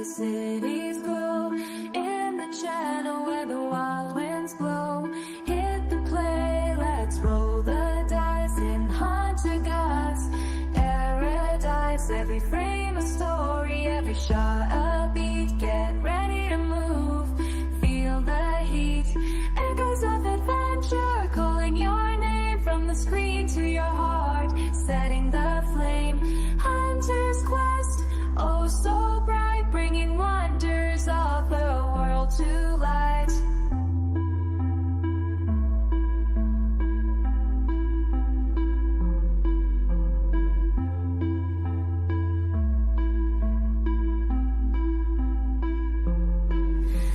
cities glow, in the channel where the wild winds blow. Hit the play, let's roll the dice in Hunter God's paradise. Every frame a story, every shot a beat. Get ready to move, feel the heat. Echoes of adventure calling your name from the screen to your heart, setting the flame. Hunter's quest, oh so bright, bringing wonders of the world to light.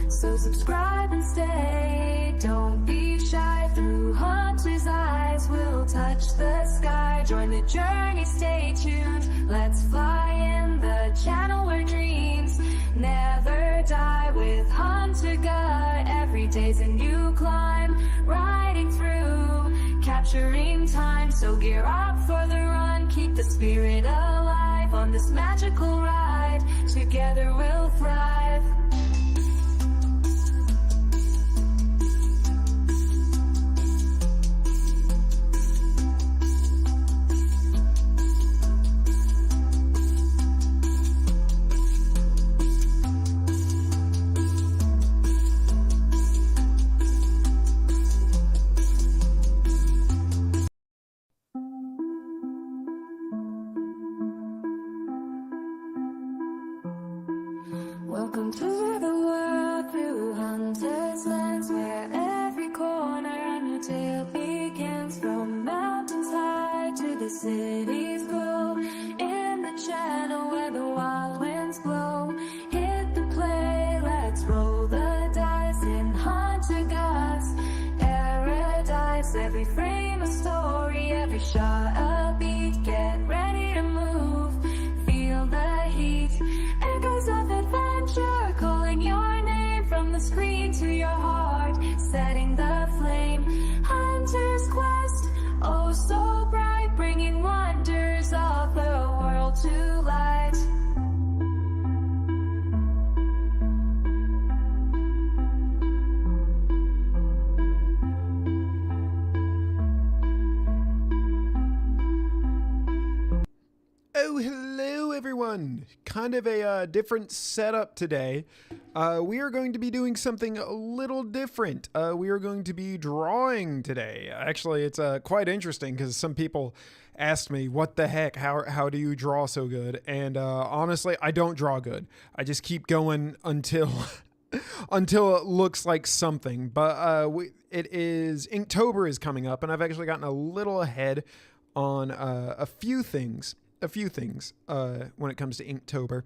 So subscribe and stay, don't be shy. Through Hunter's eyes we'll touch the sky. Join the journey, stay tuned, let's fly in the channel where dreams never die. With Hunter God, every day's a new climb, riding through, capturing time. So gear up for the run, keep the spirit alive on this magical ride. Together we'll thrive. Welcome to the world through Hunter's lens, where every corner a new tale begins. From mountains high to the cities glow, in the channel where the wild winds blow. Hit the play, let's roll the dice in Hunter God's paradise. Every frame a story, every shot a beat. Get ready to move, feel the heat. Echoes of adventure calling your name from the screen to your heart, setting the flame. Hunter's quest, oh so bright, bringing wonders of the world to light. Oh, hello everyone! Kind of a different setup today. We are going to be doing something a little different. We are going to be drawing today. Actually, it's quite interesting because some people asked me, what the heck, how do you draw so good? And honestly, I don't draw good. I just keep going until until it looks like something. But it is, Inktober is coming up, and I've actually gotten a little ahead on a few things when it comes to Inktober.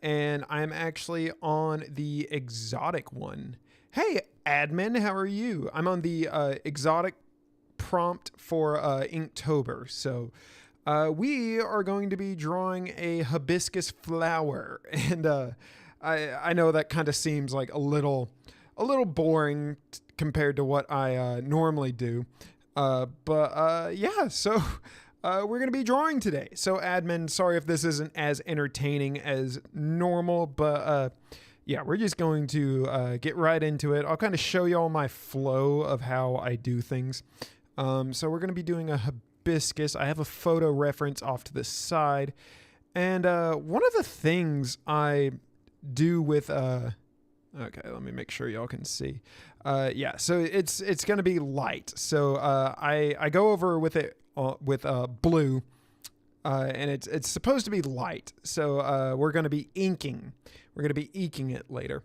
And I'm actually on the exotic one. Hey, admin, how are you? I'm on the exotic prompt for Inktober. So we are going to be drawing a hibiscus flower. And I know that kind of seems like a little boring compared to what I normally do. But yeah, so we're going to be drawing today. So admin, sorry if this isn't as entertaining as normal, but yeah, we're just going to get right into it. I'll kind of show you all my flow of how I do things. So we're going to be doing a hibiscus. I have a photo reference off to the side. And one of the things I do with... okay, let me make sure y'all can see. Yeah, so it's going to be light. So I go over with it with blue, and it's supposed to be light. So we're going to be inking. We're going to be inking it later.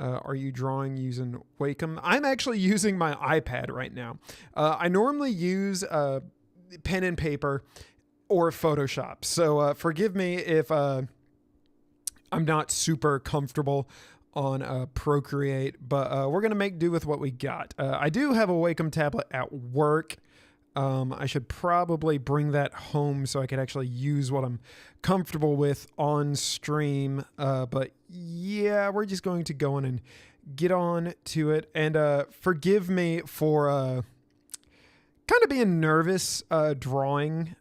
Are you drawing using Wacom? I'm actually using my iPad right now. I normally use pen and paper or Photoshop. So forgive me if I'm not super comfortable on Procreate, but we're going to make do with what we got. I do have a Wacom tablet at work. I should probably bring that home so I could actually use what I'm comfortable with on stream. But yeah, we're just going to go in and get on to it. And forgive me for kind of being nervous drawing.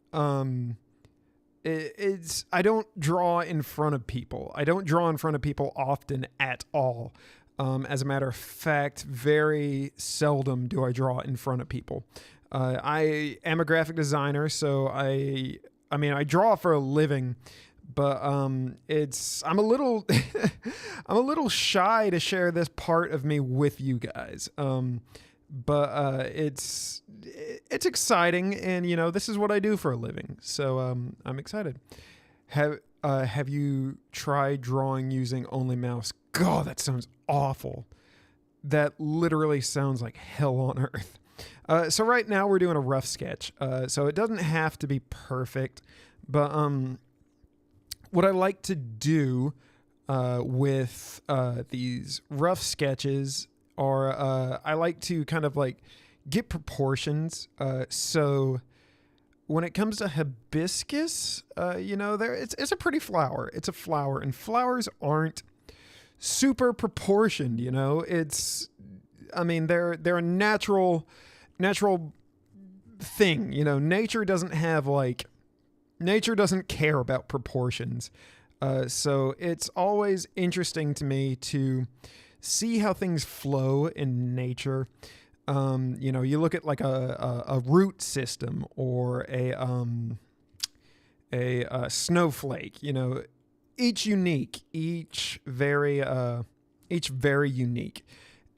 I don't draw in front of people. I don't draw in front of people often at all. As a matter of fact, very seldom do I draw in front of people. I am a graphic designer, so I draw for a living, but I'm a little I'm a little shy to share this part of me with you guys. But it's exciting, and this is what I do for a living, so I'm excited. Have you tried drawing using only mouse? God, that sounds awful. That literally sounds like hell on earth. So right now we're doing a rough sketch, so it doesn't have to be perfect, but what I like to do with these rough sketches are I like to kind of like get proportions. So when it comes to hibiscus, it's a pretty flower. It's a flower, and flowers aren't super proportioned. They're a natural thing. Nature doesn't care about proportions. So it's always interesting to me to see how things flow in nature. You look at like a root system or a snowflake, each unique, each very unique.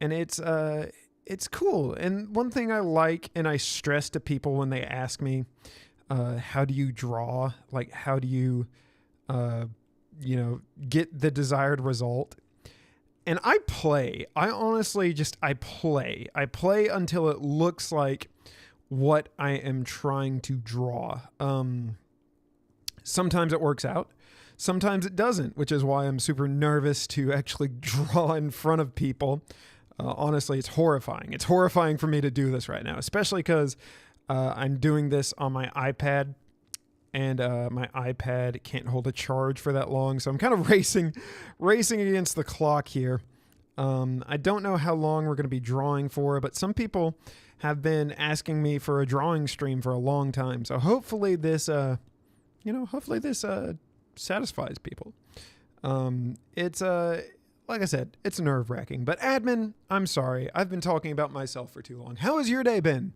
And it's cool. And one thing I like, and I stress to people when they ask me, how do you draw? Like, how do you, get the desired result? And I play. I honestly play. I play until it looks like what I am trying to draw. Sometimes it works out. Sometimes it doesn't, which is why I'm super nervous to actually draw in front of people. Honestly, it's horrifying. It's horrifying for me to do this right now, especially because I'm doing this on my iPad, and my iPad can't hold a charge for that long, so I'm kind of racing against the clock here. I don't know how long we're going to be drawing for, but some people have been asking me for a drawing stream for a long time, so hopefully this satisfies people. It's like I said, it's nerve-wracking, but admin, I'm sorry, I've been talking about myself for too long. How has your day been?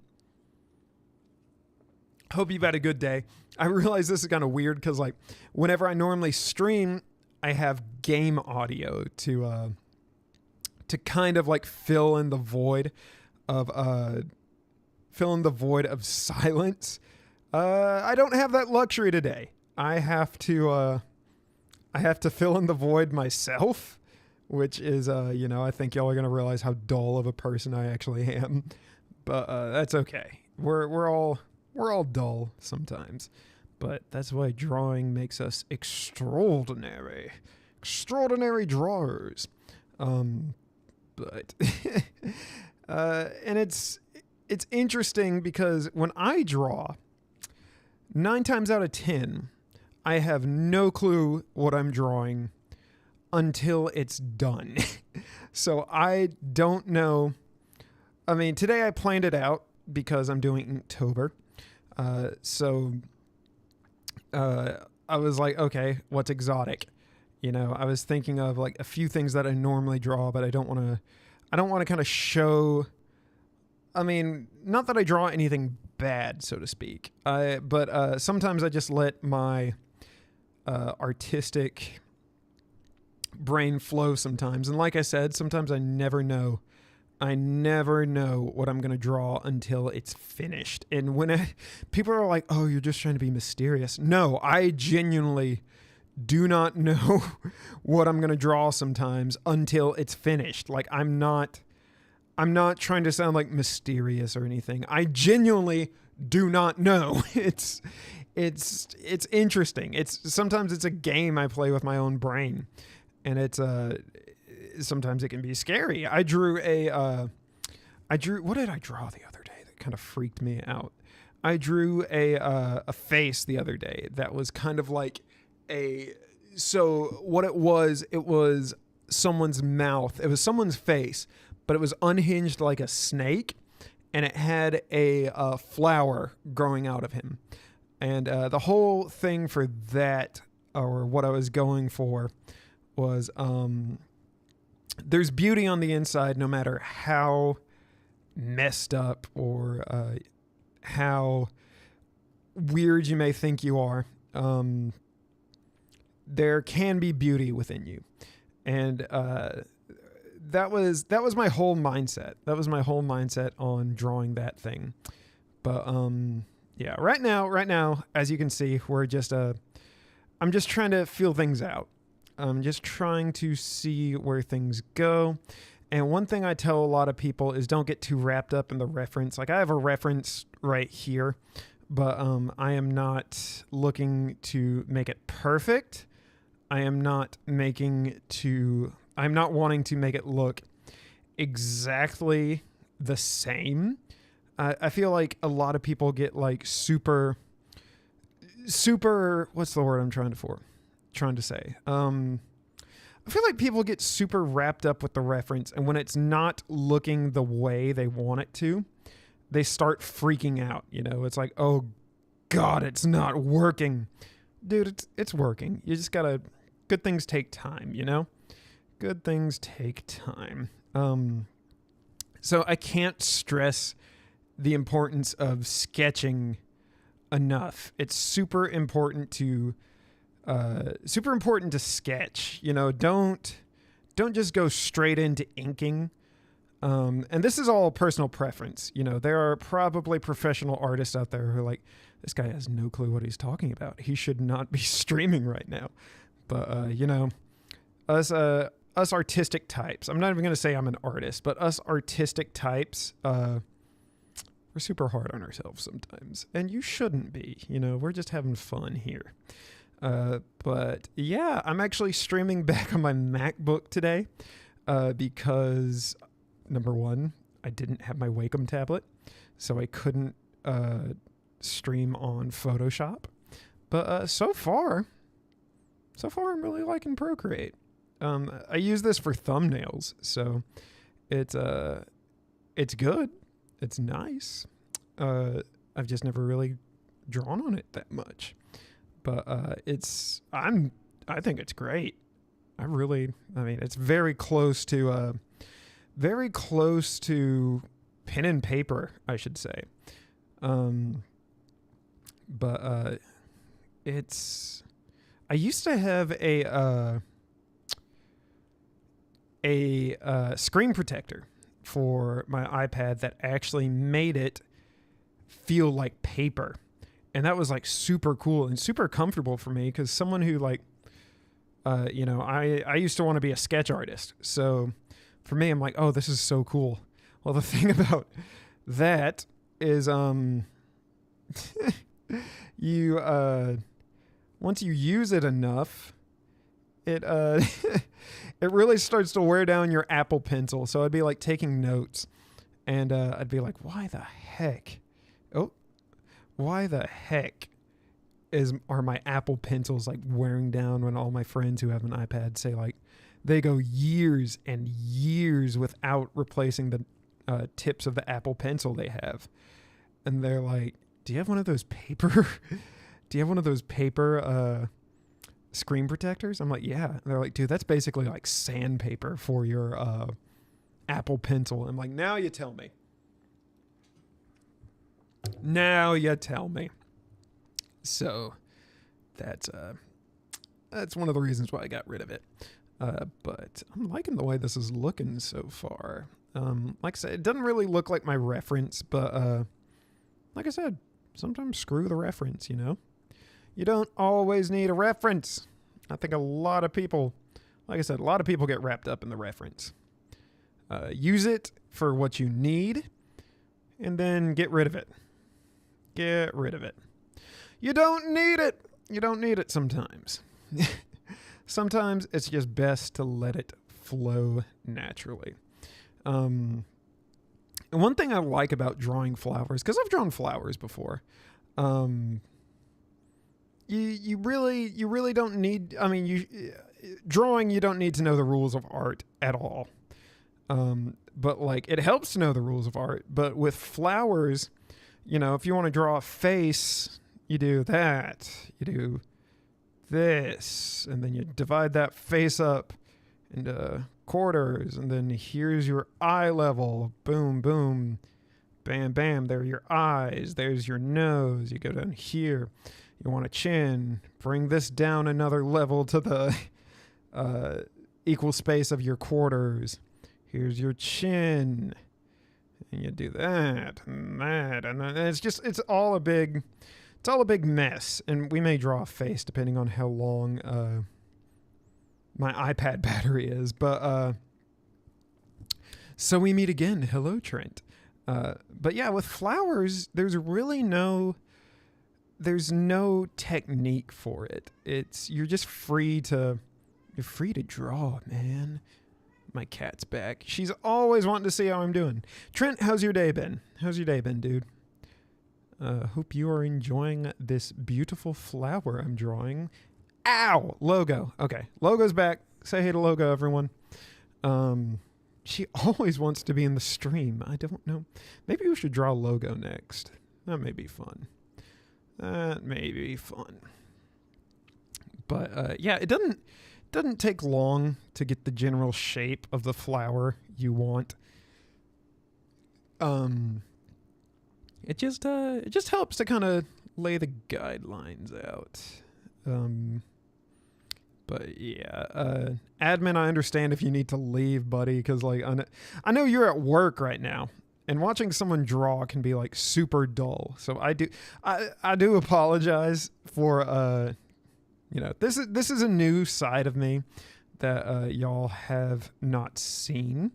Hope you've had a good day. I realize this is kind of weird because, like, whenever I normally stream, I have game audio to kind of like fill in the void of silence. I don't have that luxury today. I have to fill in the void myself, which is I think y'all are gonna realize how dull of a person I actually am. But that's okay. We're all dull sometimes, but that's why drawing makes us extraordinary drawers. But and it's interesting because when I draw, 9 times out of 10, I have no clue what I'm drawing until it's done. So I don't know. I mean, today I planned it out because I'm doing Inktober. So I was like, okay, what's exotic? I was thinking of like a few things that I normally draw, but I don't want to kind of show. I mean, not that I draw anything bad, so to speak. But sometimes I just let my artistic brain flow sometimes. And like I said, sometimes I never know what I'm going to draw until it's finished. And when people are like, oh, you're just trying to be mysterious. No, I genuinely do not know what I'm going to draw sometimes until it's finished. Like, I'm not trying to sound like mysterious or anything. I genuinely do not know. It's interesting. Sometimes it's a game I play with my own brain, and sometimes it can be scary. What did I draw the other day that kind of freaked me out? I drew a face the other day that was kind of like so what it was someone's mouth. It was someone's face, but it was unhinged like a snake, and it had a flower growing out of him. And the whole thing for that, or what I was going for, was there's beauty on the inside no matter how messed up or how weird you may think you are. There can be beauty within you. And that was my whole mindset. That was my whole mindset on drawing that thing. But yeah, right now, as you can see, we're just I'm just trying to feel things out. I'm just trying to see where things go. And one thing I tell a lot of people is don't get too wrapped up in the reference. Like I have a reference right here, but I am not looking to make it perfect. I'm not wanting to make it look exactly the same. I feel like a lot of people get like super, what's the word I'm trying to say? I feel like people get super wrapped up with the reference, and when it's not looking the way they want it to, they start freaking out. You know, it's like, oh God, it's not working. Dude, it's working. You just gotta, good things take time, you know? Good things take time. So I can't stress the importance of sketching enough. It's super important to sketch. You know, don't just go straight into inking. And this is all personal preference. You know, there are probably professional artists out there who are like, this guy has no clue what he's talking about. He should not be streaming right now. But you know, us artistic types, I'm not even going to say I'm an artist, but us artistic types, we're super hard on ourselves sometimes, and you shouldn't be. You know, we're just having fun here. But yeah, I'm actually streaming back on my MacBook today because, number one, I didn't have my Wacom tablet, so I couldn't stream on Photoshop. But so far I'm really liking Procreate. I use this for thumbnails, so it's good. It's nice. I've just never really drawn on it that much, but I think it's great. I mean, it's very close to pen and paper, I should say. But I used to have a screen protector for my iPad that actually made it feel like paper. And that was like super cool and super comfortable for me, because someone who like, you know, I used to want to be a sketch artist. So for me, I'm like, oh, this is so cool. Well, the thing about that is, you, once you use it enough, it it really starts to wear down your Apple Pencil. So I'd be like taking notes, and I'd be like, why the heck are my Apple Pencils like wearing down, when all my friends who have an iPad say like they go years and years without replacing the tips of the Apple Pencil they have. And they're like, do you have one of those paper screen protectors? I'm like, yeah. And they're like, dude, that's basically like sandpaper for your Apple Pencil. I'm like, now you tell me. So that's one of the reasons why I got rid of it. But I'm liking the way this is looking so far. Like I said, it doesn't really look like my reference, but like I said, sometimes screw the reference, you know? You don't always need a reference. I think a lot of people get wrapped up in the reference. Use it for what you need, and then get rid of it. Get rid of it. You don't need it. You don't need it sometimes. Sometimes it's just best to let it flow naturally. And one thing I like about drawing flowers, because I've drawn flowers before, you really don't need, I mean, drawing, you don't need to know the rules of art at all. But like, it helps to know the rules of art. But with flowers, you know, if you want to draw a face, you do that. You do this, and then you divide that face up into quarters, and then here's your eye level. Boom, boom, bam, bam. There are your eyes. There's your nose. You go down here. You want a chin. Bring this down another level to the equal space of your quarters. Here's your chin. And you do that and that, and it's all a big mess. And we may draw a face depending on how long my iPad battery is. But so we meet again. Hello, Trent. But yeah, with flowers, there's no technique for it. You're just free to draw, man. My cat's back. She's always wanting to see how I'm doing. Trent, how's your day been? How's your day been, dude? Hope you are enjoying this beautiful flower I'm drawing. Ow! Logo. Okay, Logo's back. Say hey to Logo, everyone. She always wants to be in the stream. I don't know. Maybe we should draw Logo next. That may be fun. But yeah, it doesn't take long to get the general shape of the flower you want. It just helps to kind of lay the guidelines out. But yeah, admin, I understand if you need to leave, buddy, because like I know you're at work right now, and watching someone draw can be like super dull. So I do apologize for this is a new side of me that y'all have not seen.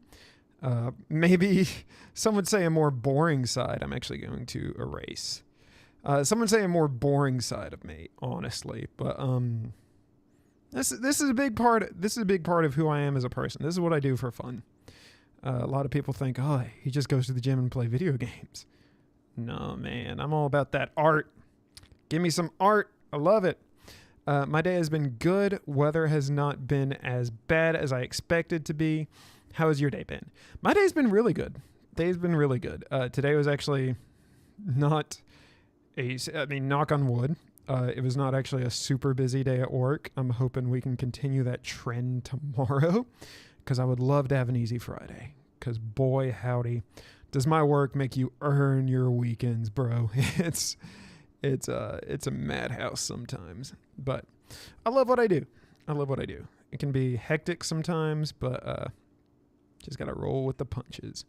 Maybe some would say a more boring side. I'm actually going to erase. Some would say a more boring side of me, honestly. But this is a big part. This is a big part of who I am as a person. This is what I do for fun. A lot of people think, oh, he just goes to the gym and play video games. No, man, I'm all about that art. Give me some art. I love it. My day has been good. Weather has not been as bad as I expected to be. How has your day been? My day's been really good. Day's been really good. Today was actually not knock on wood. It was not actually a super busy day at work. I'm hoping we can continue that trend tomorrow, because I would love to have an easy Friday. Because boy, howdy, does my work make you earn your weekends, bro. It's a madhouse sometimes, but I love what I do. It can be hectic sometimes, but just gotta roll with the punches.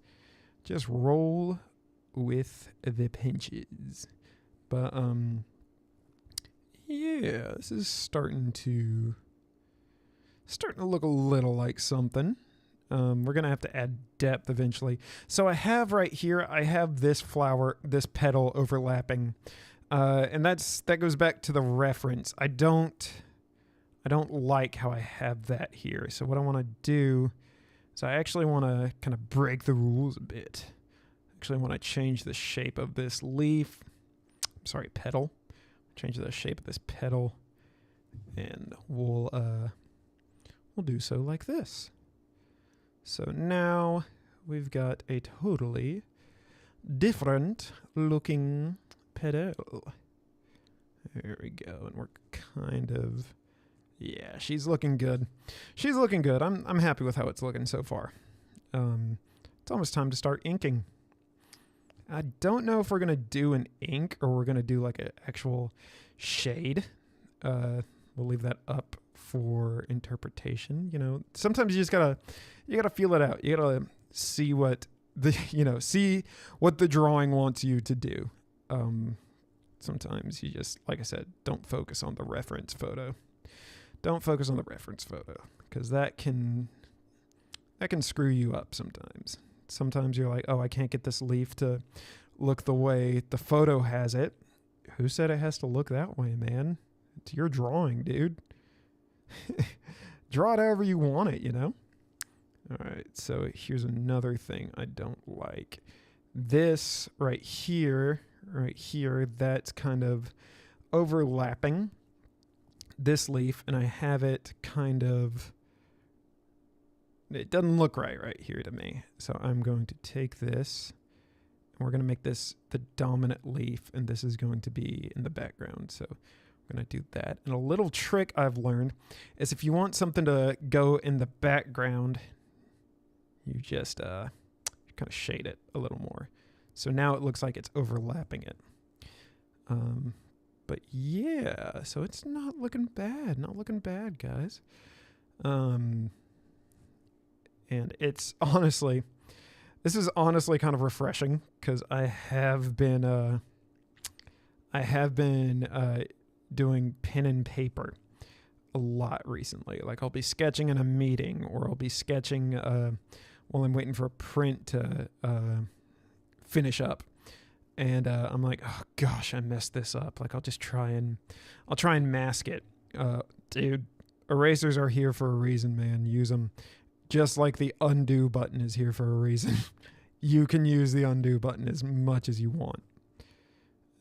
Just roll with the pinches. But yeah, this is starting to look a little like something. We're gonna have to add depth eventually. So I have right here, I have this flower, this petal overlapping. And that goes back to the reference. I don't like how I have that here. So what I want to do is I actually want to kind of break the rules a bit. Actually, I want to change the shape of this leaf. Sorry, petal. Change the shape of this petal, and we'll do so like this. So now we've got a totally different looking petal. There we go. And we're kind of, yeah, she's looking good. She's looking good. I'm happy with how it's looking so far. It's almost time to start inking. I don't know if we're going to do an ink or we're going to do like an actual shade. We'll leave that up for interpretation. You know, sometimes you gotta feel it out. You gotta see what the drawing wants you to do. Sometimes you just, like I said, don't focus on the reference photo. Don't focus on the reference photo, because that can screw you up sometimes. Sometimes you're like, oh, I can't get this leaf to look the way the photo has it. Who said it has to look that way, man? It's your drawing, dude. Draw it however you want it, you know? All right, so here's another thing I don't like. This right here, that's kind of overlapping this leaf, and I have it kind of, it doesn't look right here to me. So I'm going to take this, We're going to make this the dominant leaf, and this is going to be in the background. So we're going to do that. And a little trick I've learned is if you want something to go in the background, you just kind of shade it a little more. So now it looks like it's overlapping it. But yeah, so it's not looking bad. Not looking bad, guys. And it's honestly, this is honestly kind of refreshing because I have been doing pen and paper a lot recently. Like I'll be sketching in a meeting, or I'll be sketching while I'm waiting for a print to finish up. And I'm like, oh gosh, I messed this up. Like I'll try and mask it. Dude, erasers are here for a reason, man. Use them. Just like the undo button is here for a reason. You can use the undo button as much as you want.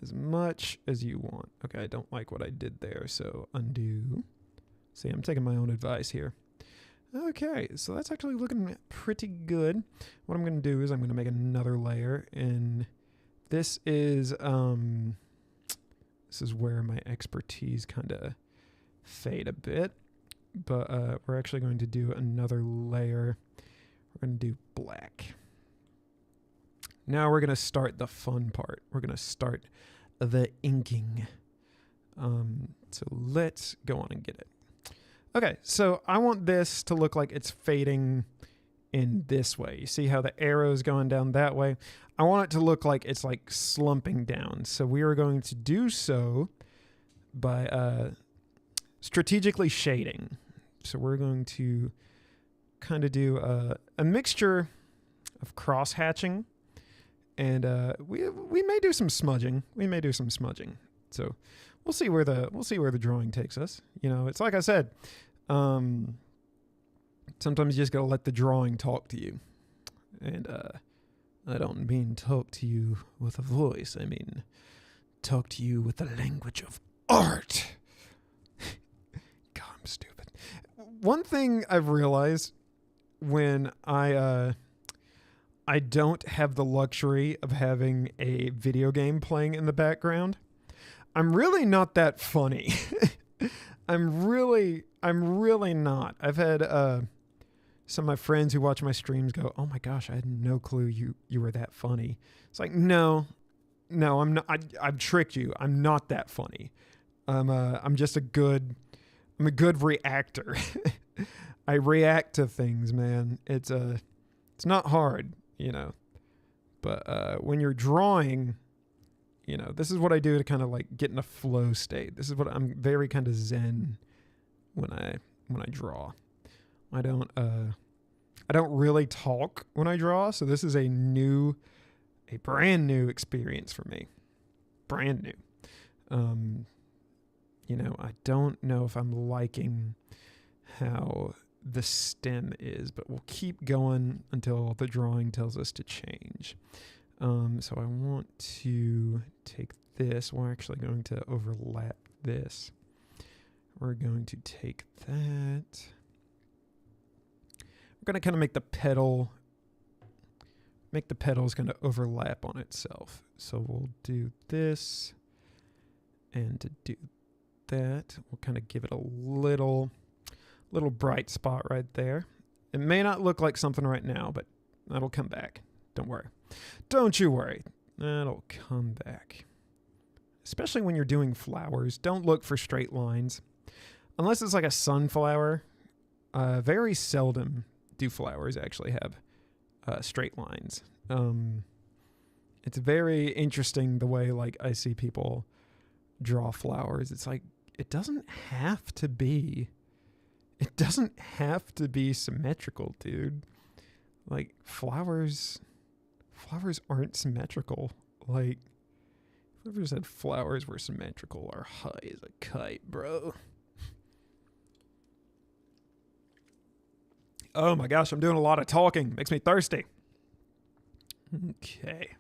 As much as you want. Okay, I don't like what I did there, so undo. See, I'm taking my own advice here. Okay, so that's actually looking pretty good. What I'm going to do is I'm going to make another layer, and this is where my expertise kind of fade a bit. But we're actually going to do another layer. We're going to do black. Now we're going to start the fun part. We're going to start the inking. So let's go on and get it. Okay, so I want this to look like it's fading in this way. You see how the arrow is going down that way? I want it to look like it's like slumping down. So we are going to do so by strategically shading. So we're going to kind of do a mixture of cross hatching, and we may do some smudging. So we'll see where the drawing takes us. You know, it's like I said, sometimes you just gotta let the drawing talk to you. And I don't mean talk to you with a voice. I mean talk to you with the language of art. God, I'm stupid. One thing I've realized when I don't have the luxury of having a video game playing in the background, I'm really not that funny. I'm really not. I've had some of my friends who watch my streams go, "Oh my gosh, I had no clue you were that funny." It's like, no, I'm not. I've tricked you. I'm not that funny. I'm just a good reactor. I react to things, man. It's not hard, you know. But when you're drawing, you know, this is what I do to kind of like get in a flow state. This is what I'm very kind of zen when I draw. I don't really talk when I draw, so this is a brand new experience for me. Brand new. You know, I don't know if I'm liking how the stem is, but we'll keep going until the drawing tells us to change. So I want to take this. We're actually going to overlap this. We're going to take that. We're going to kind of make the petals kind of overlap on itself. So we'll do this, and to do that, we'll kind of give it a little bright spot right there. It may not look like something right now, but that'll come back. Don't worry. Don't you worry. That'll come back. Especially when you're doing flowers, don't look for straight lines. Unless it's like a sunflower. Very seldom do flowers actually have straight lines. It's very interesting the way like I see people draw flowers. It's like it doesn't have to be symmetrical, dude. Like flowers aren't symmetrical. Like whoever said flowers were symmetrical are high as a kite, bro. Oh my gosh, I'm doing a lot of talking. Makes me thirsty. Okay.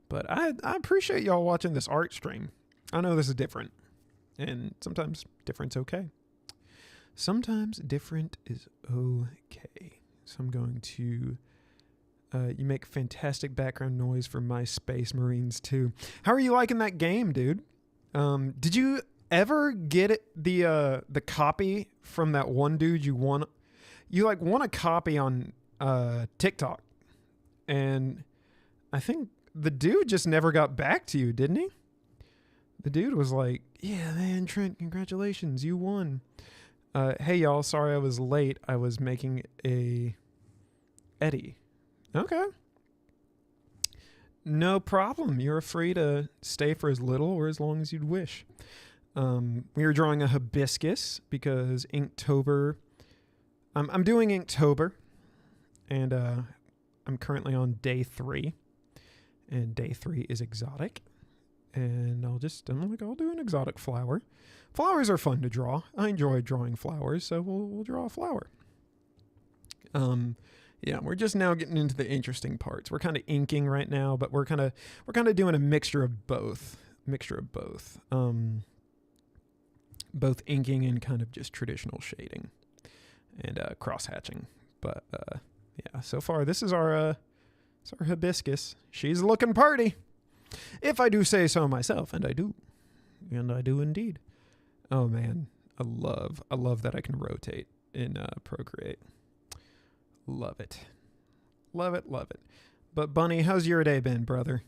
But I appreciate y'all watching this art stream. I know this is different. And sometimes different's okay. Sometimes different is okay. So I'm going to You make fantastic background noise for my Space Marines too. How are you liking that game, dude? Did you ever get the copy from that one dude you won? You like won a copy on TikTok, and I think the dude just never got back to you, didn't he? The dude was like, "Yeah, man, Trent, congratulations, you won." Hey y'all, sorry I was late. I was making a Eddie. Okay. No problem. You're free to stay for as little or as long as you'd wish. We are drawing a hibiscus because Inktober. I'm doing Inktober, and I'm currently on day 3, and day 3 is exotic, and I'll do an exotic flower. Flowers are fun to draw. I enjoy drawing flowers, so we'll draw a flower. Yeah, we're just now getting into the interesting parts. We're kind of inking right now, but we're kind of doing a mixture of both. Both inking and kind of just traditional shading and cross hatching. But yeah, so far this is our hibiscus. She's looking party, if I do say so myself, and I do indeed. Oh man, I love that I can rotate in Procreate. Love it. But Bunny, how's your day been, brother?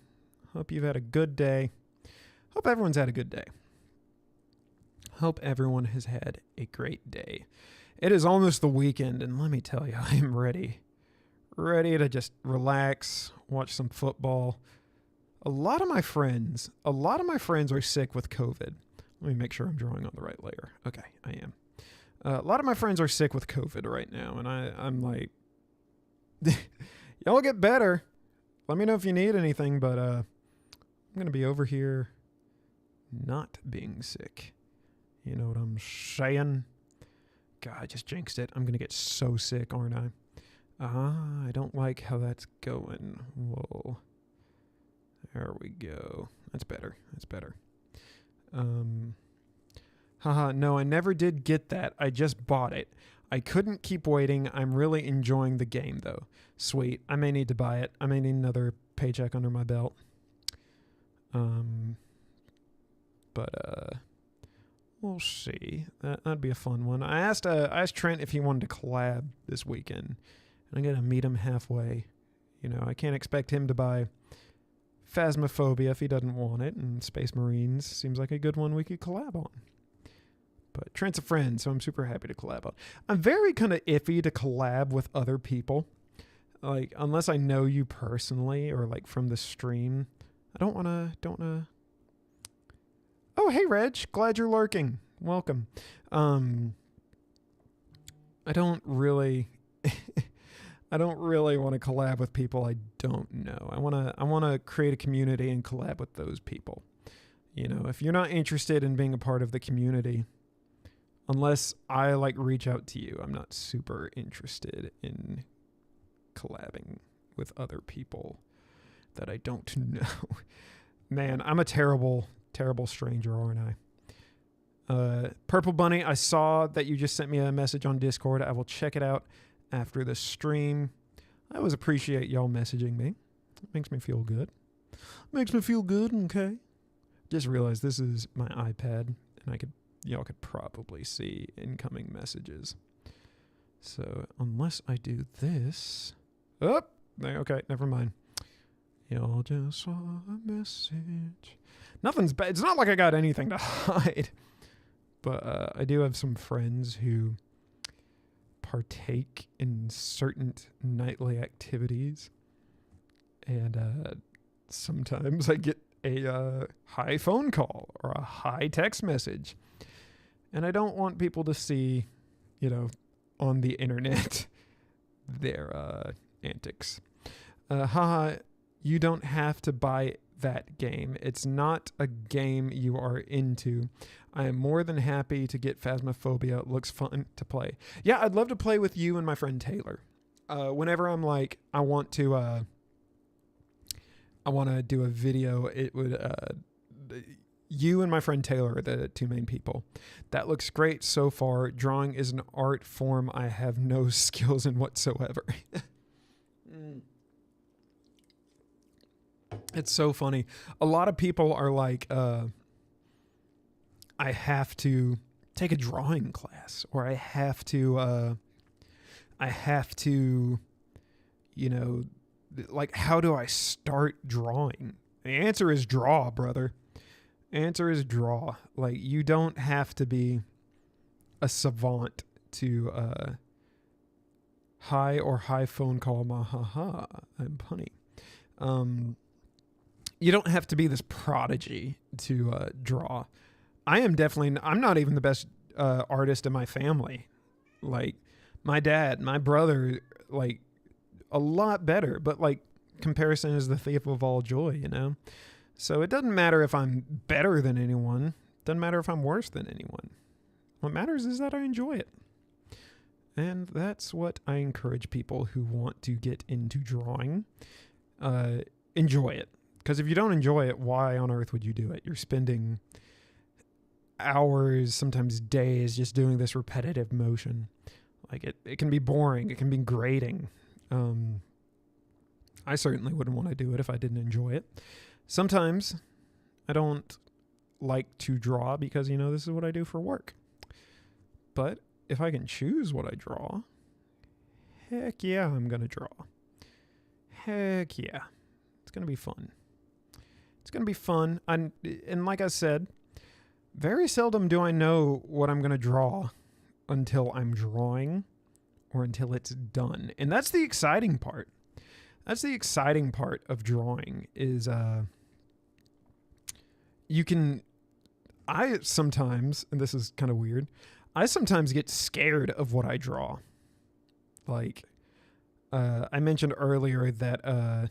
Hope you've had a good day. Hope everyone's had a good day. Hope everyone has had a great day. It is almost the weekend, and let me tell you, I am ready to just relax, watch some football. A lot of my friends are sick with COVID. Let me make sure I'm drawing on the right layer. Okay, I am. A lot of my friends are sick with COVID right now, and I'm like, y'all get better. Let me know if you need anything, but I'm going to be over here not being sick. You know what I'm saying? God, I just jinxed it. I'm going to get so sick, aren't I? I don't like how that's going. Whoa. There we go. That's better. No, I never did get that. I just bought it. I couldn't keep waiting. I'm really enjoying the game, though. Sweet. I may need to buy it. I may need another paycheck under my belt. But we'll see. That'd be a fun one. I asked Trent if he wanted to collab this weekend. And I'm going to meet him halfway. You know, I can't expect him to buy Phasmophobia if he doesn't want it. And Space Marines seems like a good one we could collab on. But Trent's a friend, so I'm super happy to collab on. I'm very kind of iffy to collab with other people. Like, unless I know you personally or like from the stream. I don't want to. Oh, hey, Reg. Glad you're lurking. Welcome. I don't really want to collab with people I don't know. I want to create a community and collab with those people. You know, if you're not interested in being a part of the community, unless I like reach out to you, I'm not super interested in collabing with other people that I don't know. Man, I'm a terrible stranger, aren't I? Purple Bunny, I saw that you just sent me a message on Discord. I will check it out after the stream. I always appreciate y'all messaging me. It makes me feel good. Okay. Just realized this is my iPad, and y'all could probably see incoming messages. So unless I do this, okay, never mind. Y'all just saw a message. Nothing's bad. It's not like I got anything to hide. But I do have some friends who partake in certain nightly activities. And sometimes I get a high phone call or a high text message. And I don't want people to see, you know, on the internet their antics. You don't have to buy that game. It's not a game you are into. I am more than happy to get Phasmophobia. It looks fun to play. Yeah, I'd love to play with you and my friend Taylor. Whenever I'm like, I want to do a video, it would you and my friend Taylor are the two main people. That looks great so far. Drawing is an art form I have no skills in whatsoever. It's so funny. A lot of people are like, I have to take a drawing class, or I have to, you know, like, how do I start drawing? The answer is draw, brother. Answer is draw. Like, you don't have to be a savant to, hi or hi phone call, mahaha, I'm punny. You don't have to be this prodigy to draw. I'm not even the best artist in my family. Like, my dad, my brother, like, a lot better, but like, comparison is the thief of all joy, you know? So it doesn't matter if I'm better than anyone. Doesn't matter if I'm worse than anyone. What matters is that I enjoy it. And that's what I encourage people who want to get into drawing. Enjoy it. Because if you don't enjoy it, why on earth would you do it? You're spending hours, sometimes days, just doing this repetitive motion. Like, it can be boring. It can be grating. I certainly wouldn't want to do it if I didn't enjoy it. Sometimes I don't like to draw because, this is what I do for work. But if I can choose what I draw, heck yeah, I'm going to draw. Heck yeah. It's going to be fun. It's going to be fun. And like I said, very seldom do I know what I'm going to draw until I'm drawing or until it's done. And that's the exciting part. That's the exciting part of drawing is I sometimes, and this is kind of weird, I sometimes get scared of what I draw. Like, I mentioned earlier that I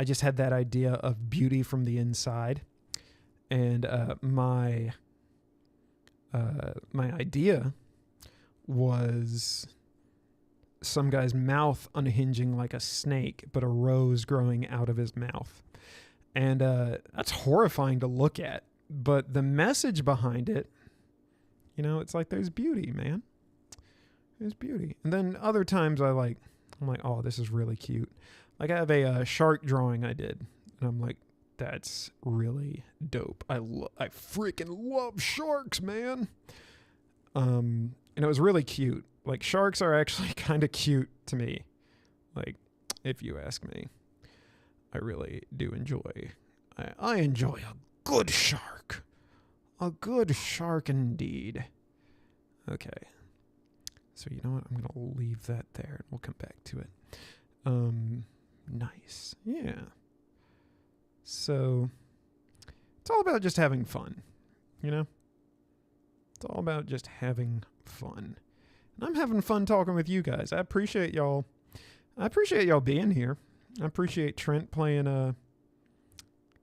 just had that idea of beauty from the inside. And my idea was some guy's mouth unhinging like a snake, but a rose growing out of his mouth. And that's horrifying to look at. But the message behind it, it's like there's beauty, man. There's beauty. And then other times I'm like, oh, this is really cute. Like, I have a shark drawing I did. And I'm like, that's really dope. I freaking love sharks, man. And it was really cute. Like, sharks are actually kind of cute to me. Like, if you ask me, I really do enjoy. I enjoy a good shark. A good shark indeed. Okay. So you know what? I'm going to leave that there and we'll come back to it. Nice. Yeah. So it's all about just having fun, It's all about just having fun. And I'm having fun talking with you guys. I appreciate y'all. I appreciate y'all being here. I appreciate Trent playing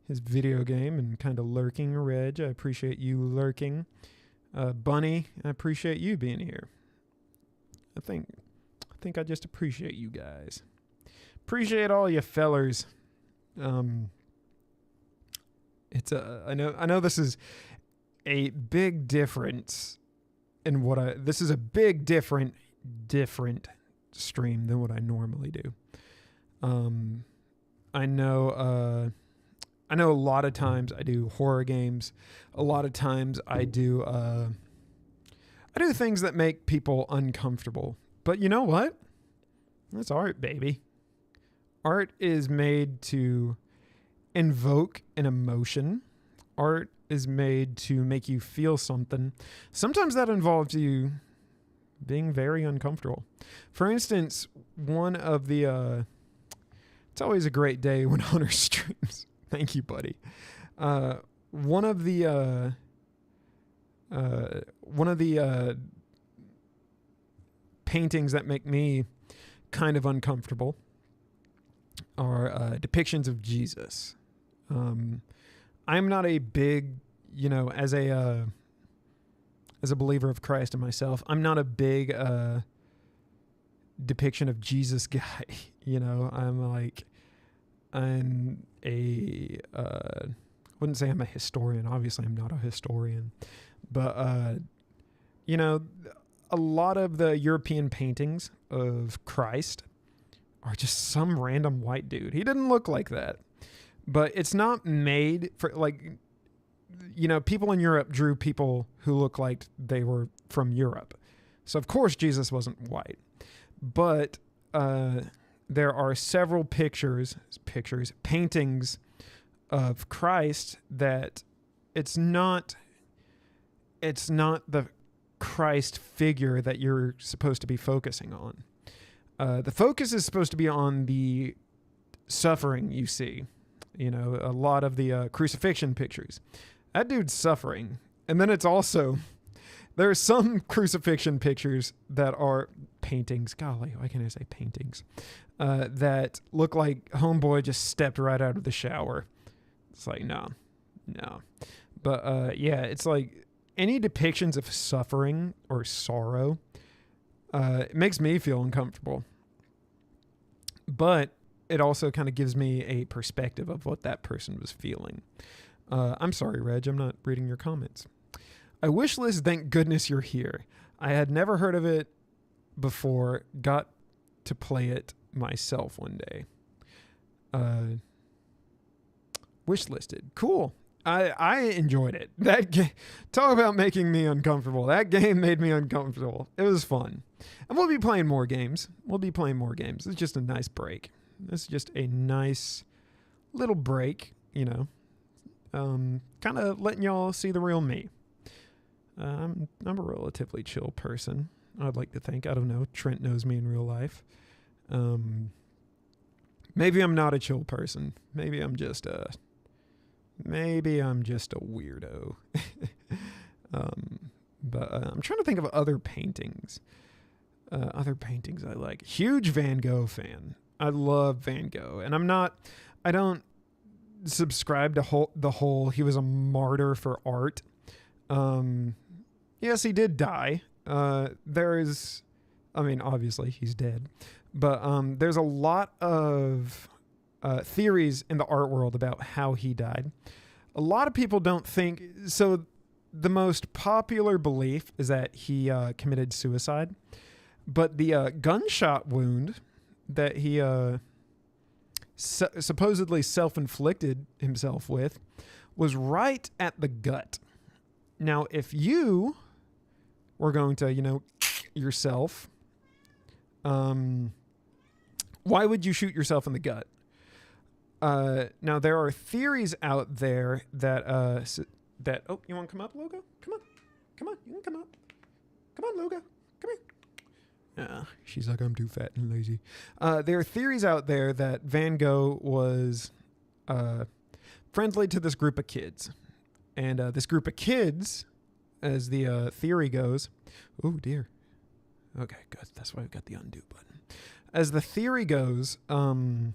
his video game and kind of lurking. Reg, I appreciate you lurking. Bunny, I appreciate you being here. I think I just appreciate you guys. Appreciate all you fellers. It's I know this is a big difference in this is a big different stream than what I normally do. I know a lot of times I do horror games. A lot of times I do things that make people uncomfortable. But you know what? That's art, baby. Art is made to invoke an emotion. Art is made to make you feel something. Sometimes that involves you being very uncomfortable. For instance, one of the it's always a great day when Hunter streams. Thank you, buddy. One of the paintings that make me kind of uncomfortable are depictions of Jesus. I'm not a big, as a believer of Christ and myself, I'm not a big depiction of Jesus guy. Wouldn't say I'm a historian. Obviously, I'm not a historian. But, a lot of the European paintings of Christ are just some random white dude. He didn't look like that. but it's not made for like, people in Europe drew people who look like they were from Europe. So of course Jesus wasn't white, but there are several paintings of Christ that it's not the Christ figure that you're supposed to be focusing on. The focus is supposed to be on the suffering you see. A lot of the crucifixion pictures. That dude's suffering. And then it's also, there are some crucifixion pictures that are paintings. Golly, why can't I say paintings? That look like homeboy just stepped right out of the shower. It's like, no. But it's like any depictions of suffering or sorrow, it makes me feel uncomfortable. But it also kind of gives me a perspective of what that person was feeling. I'm sorry, Reg, I'm not reading your comments. I wish list, thank goodness you're here. I had never heard of it before, got to play it myself one day. Wish listed. Cool. I enjoyed it. That game, talk about making me uncomfortable. That game made me uncomfortable. It was fun. And we'll be playing more games. It's just a nice break. It's just a nice little break, kind of letting y'all see the real me. I'm a relatively chill person, I'd like to think. I don't know. Trent knows me in real life. Maybe I'm not a chill person. Maybe I'm just a weirdo. But I'm trying to think of other paintings. Other paintings I like. Huge Van Gogh fan. I love Van Gogh, and I don't subscribe to the whole he was a martyr for art. Yes, he did die. Obviously he's dead, but there's a lot of theories in the art world about how he died. A lot of people don't think so. The most popular belief is that he committed suicide, but the gunshot wound that he supposedly self-inflicted himself with was right at the gut. Now, if you were going to, yourself, why would you shoot yourself in the gut? Now, there are theories out there that, oh, you want to come up, Logo? Come on, you can come up. Come on, Logo, come here. She's like, I'm too fat and lazy. There are theories out there that Van Gogh was friendly to this group of kids. And this group of kids, as the theory goes... Oh, dear. Okay, good. That's why I've got the undo button. As the theory goes, the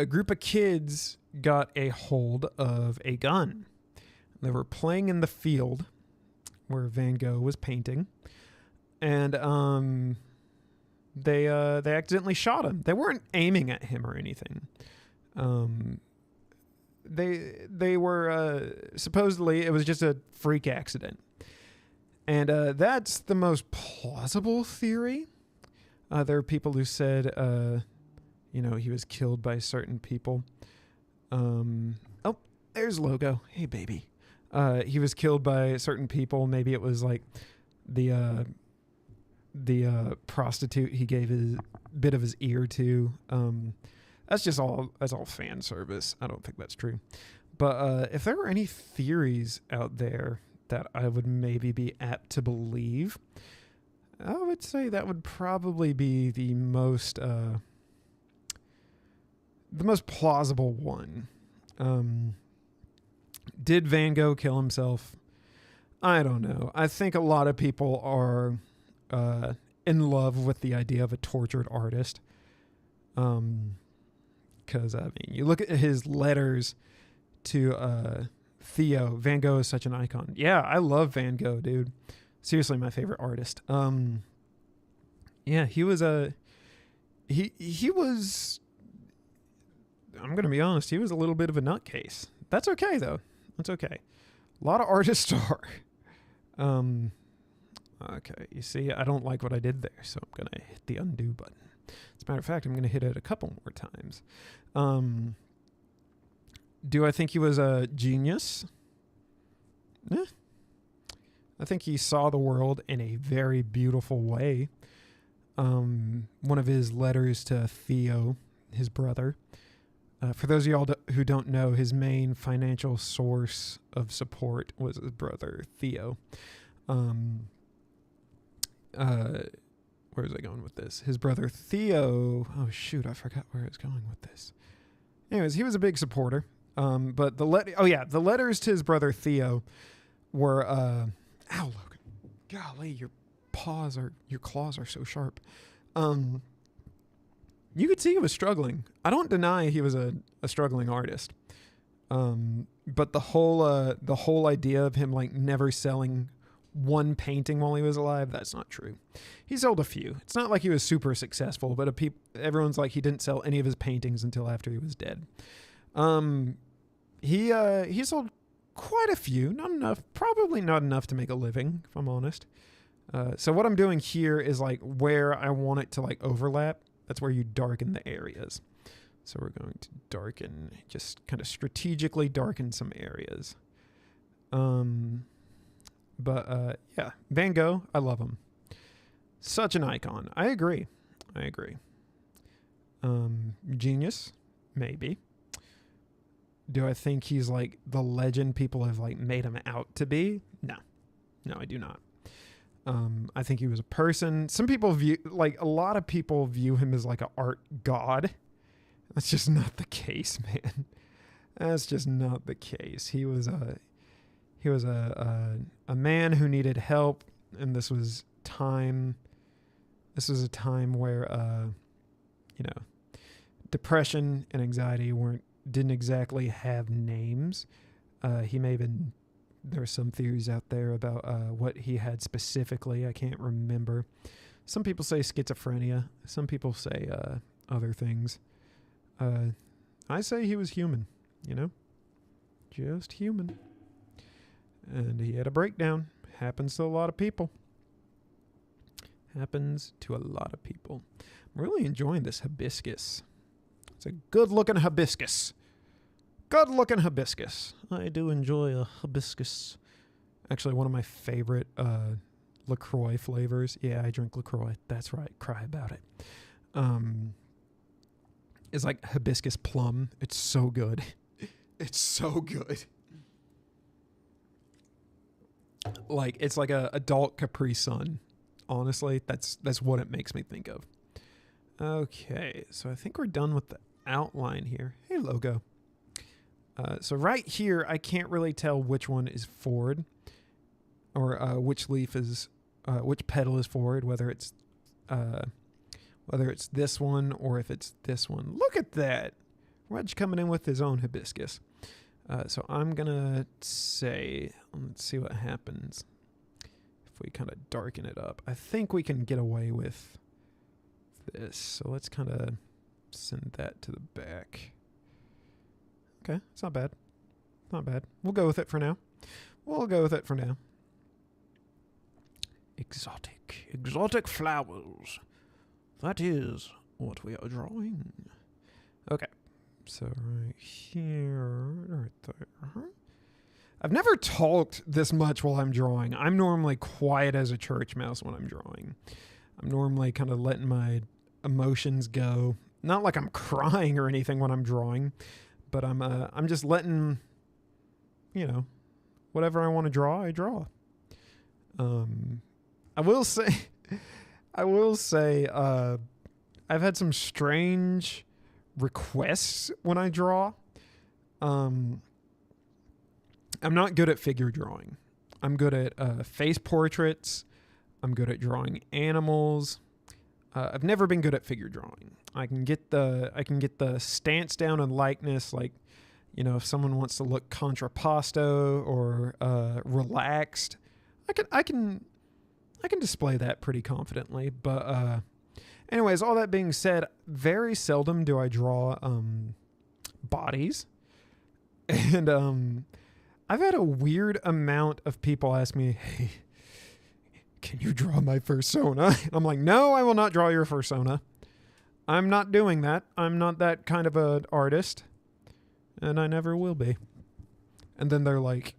group of kids got a hold of a gun. They were playing in the field where Van Gogh was painting. And they accidentally shot him. They weren't aiming at him or anything. They were supposedly it was just a freak accident, and that's the most plausible theory. There are people who said he was killed by certain people. Oh, there's Logo. Hey, baby. He was killed by certain people. Maybe it was like the prostitute he gave his bit of his ear to. That's all fan service. I don't think that's true. But if there were any theories out there that I would maybe be apt to believe, I would say that would probably be the most plausible one. Did Van Gogh kill himself? I don't know. I think a lot of people are in love with the idea of a tortured artist. Because, you look at his letters to Theo. Van Gogh is such an icon. Yeah, I love Van Gogh, dude. Seriously, my favorite artist. He was he was, I'm going to be honest, he was a little bit of a nutcase. That's okay, though. That's okay. A lot of artists are. Okay, you see, I don't like what I did there, so I'm going to hit the undo button. As a matter of fact, I'm going to hit it a couple more times. Do I think he was a genius? I think he saw the world in a very beautiful way. One of his letters to Theo, his brother. For those of y'all who don't know, his main financial source of support was his brother Theo. Where was I going with this? His brother Theo. Oh shoot, I forgot where I was going with this. Anyways, he was a big supporter. But the letters to his brother Theo were. Ow, Logan! Golly, your claws are so sharp. You could see he was struggling. I don't deny he was a struggling artist. But the whole idea of him like never selling one painting while he was alive, that's not true. He sold a few. It's not like he was super successful, but everyone's like he didn't sell any of his paintings until after he was dead. He sold quite a few, not enough, probably not enough to make a living, if I'm honest. So what I'm doing here is like where I want it to like overlap. That's where you darken the areas. So we're going to darken, just kind of strategically darken some areas. But yeah, Van Gogh, I love him. Such an icon. I agree. Genius, maybe. Do I think he's like the legend people have like made him out to be? No, I do not. I think he was a person. Some people a lot of people view him as like an art god. That's just not the case, man. That's just not the case. He was a man who needed help, and this was a time where depression and anxiety didn't exactly have names. He may have been. There are some theories out there about what he had specifically. I can't remember. Some people say schizophrenia. Some people say other things. I say he was human, just human. And he had a breakdown. Happens to a lot of people. I'm really enjoying this hibiscus. It's a good-looking hibiscus. I do enjoy a hibiscus. Actually, one of my favorite LaCroix flavors. Yeah, I drink LaCroix. That's right. Cry about it. It's like hibiscus plum. It's so good. Like, it's like a adult Capri Sun. Honestly, that's what it makes me think of. Okay, so I think we're done with the outline here. Hey, logo. So right here, I can't really tell which one is forward, or which petal is forward, whether it's this one or if it's this one. Look at that. Wedge coming in with his own hibiscus. So I'm gonna say, let's see what happens if we kind of darken it up. I think we can get away with this. So let's kind of send that to the back. Okay, it's not bad. We'll go with it for now. Exotic flowers. That is what we are drawing. Okay, so right here, right there. I've never talked this much while I'm drawing. I'm normally quiet as a church mouse when I'm drawing. I'm normally kind of letting my emotions go. Not like I'm crying or anything when I'm drawing. But I'm just letting, whatever I want to draw, I draw. I will say, I've had some strange requests when I draw. I'm not good at figure drawing. I'm good at face portraits. I'm good at drawing animals. I've never been good at figure drawing. I can get the stance down and likeness, like, if someone wants to look contrapposto or relaxed, I can display that pretty confidently. But anyways, all that being said, very seldom do I draw bodies, and I've had a weird amount of people ask me, "Hey, can you draw my persona?" I'm like, no, I will not draw your persona. I'm not doing that. I'm not that kind of an artist. and I never will be. And then they're like,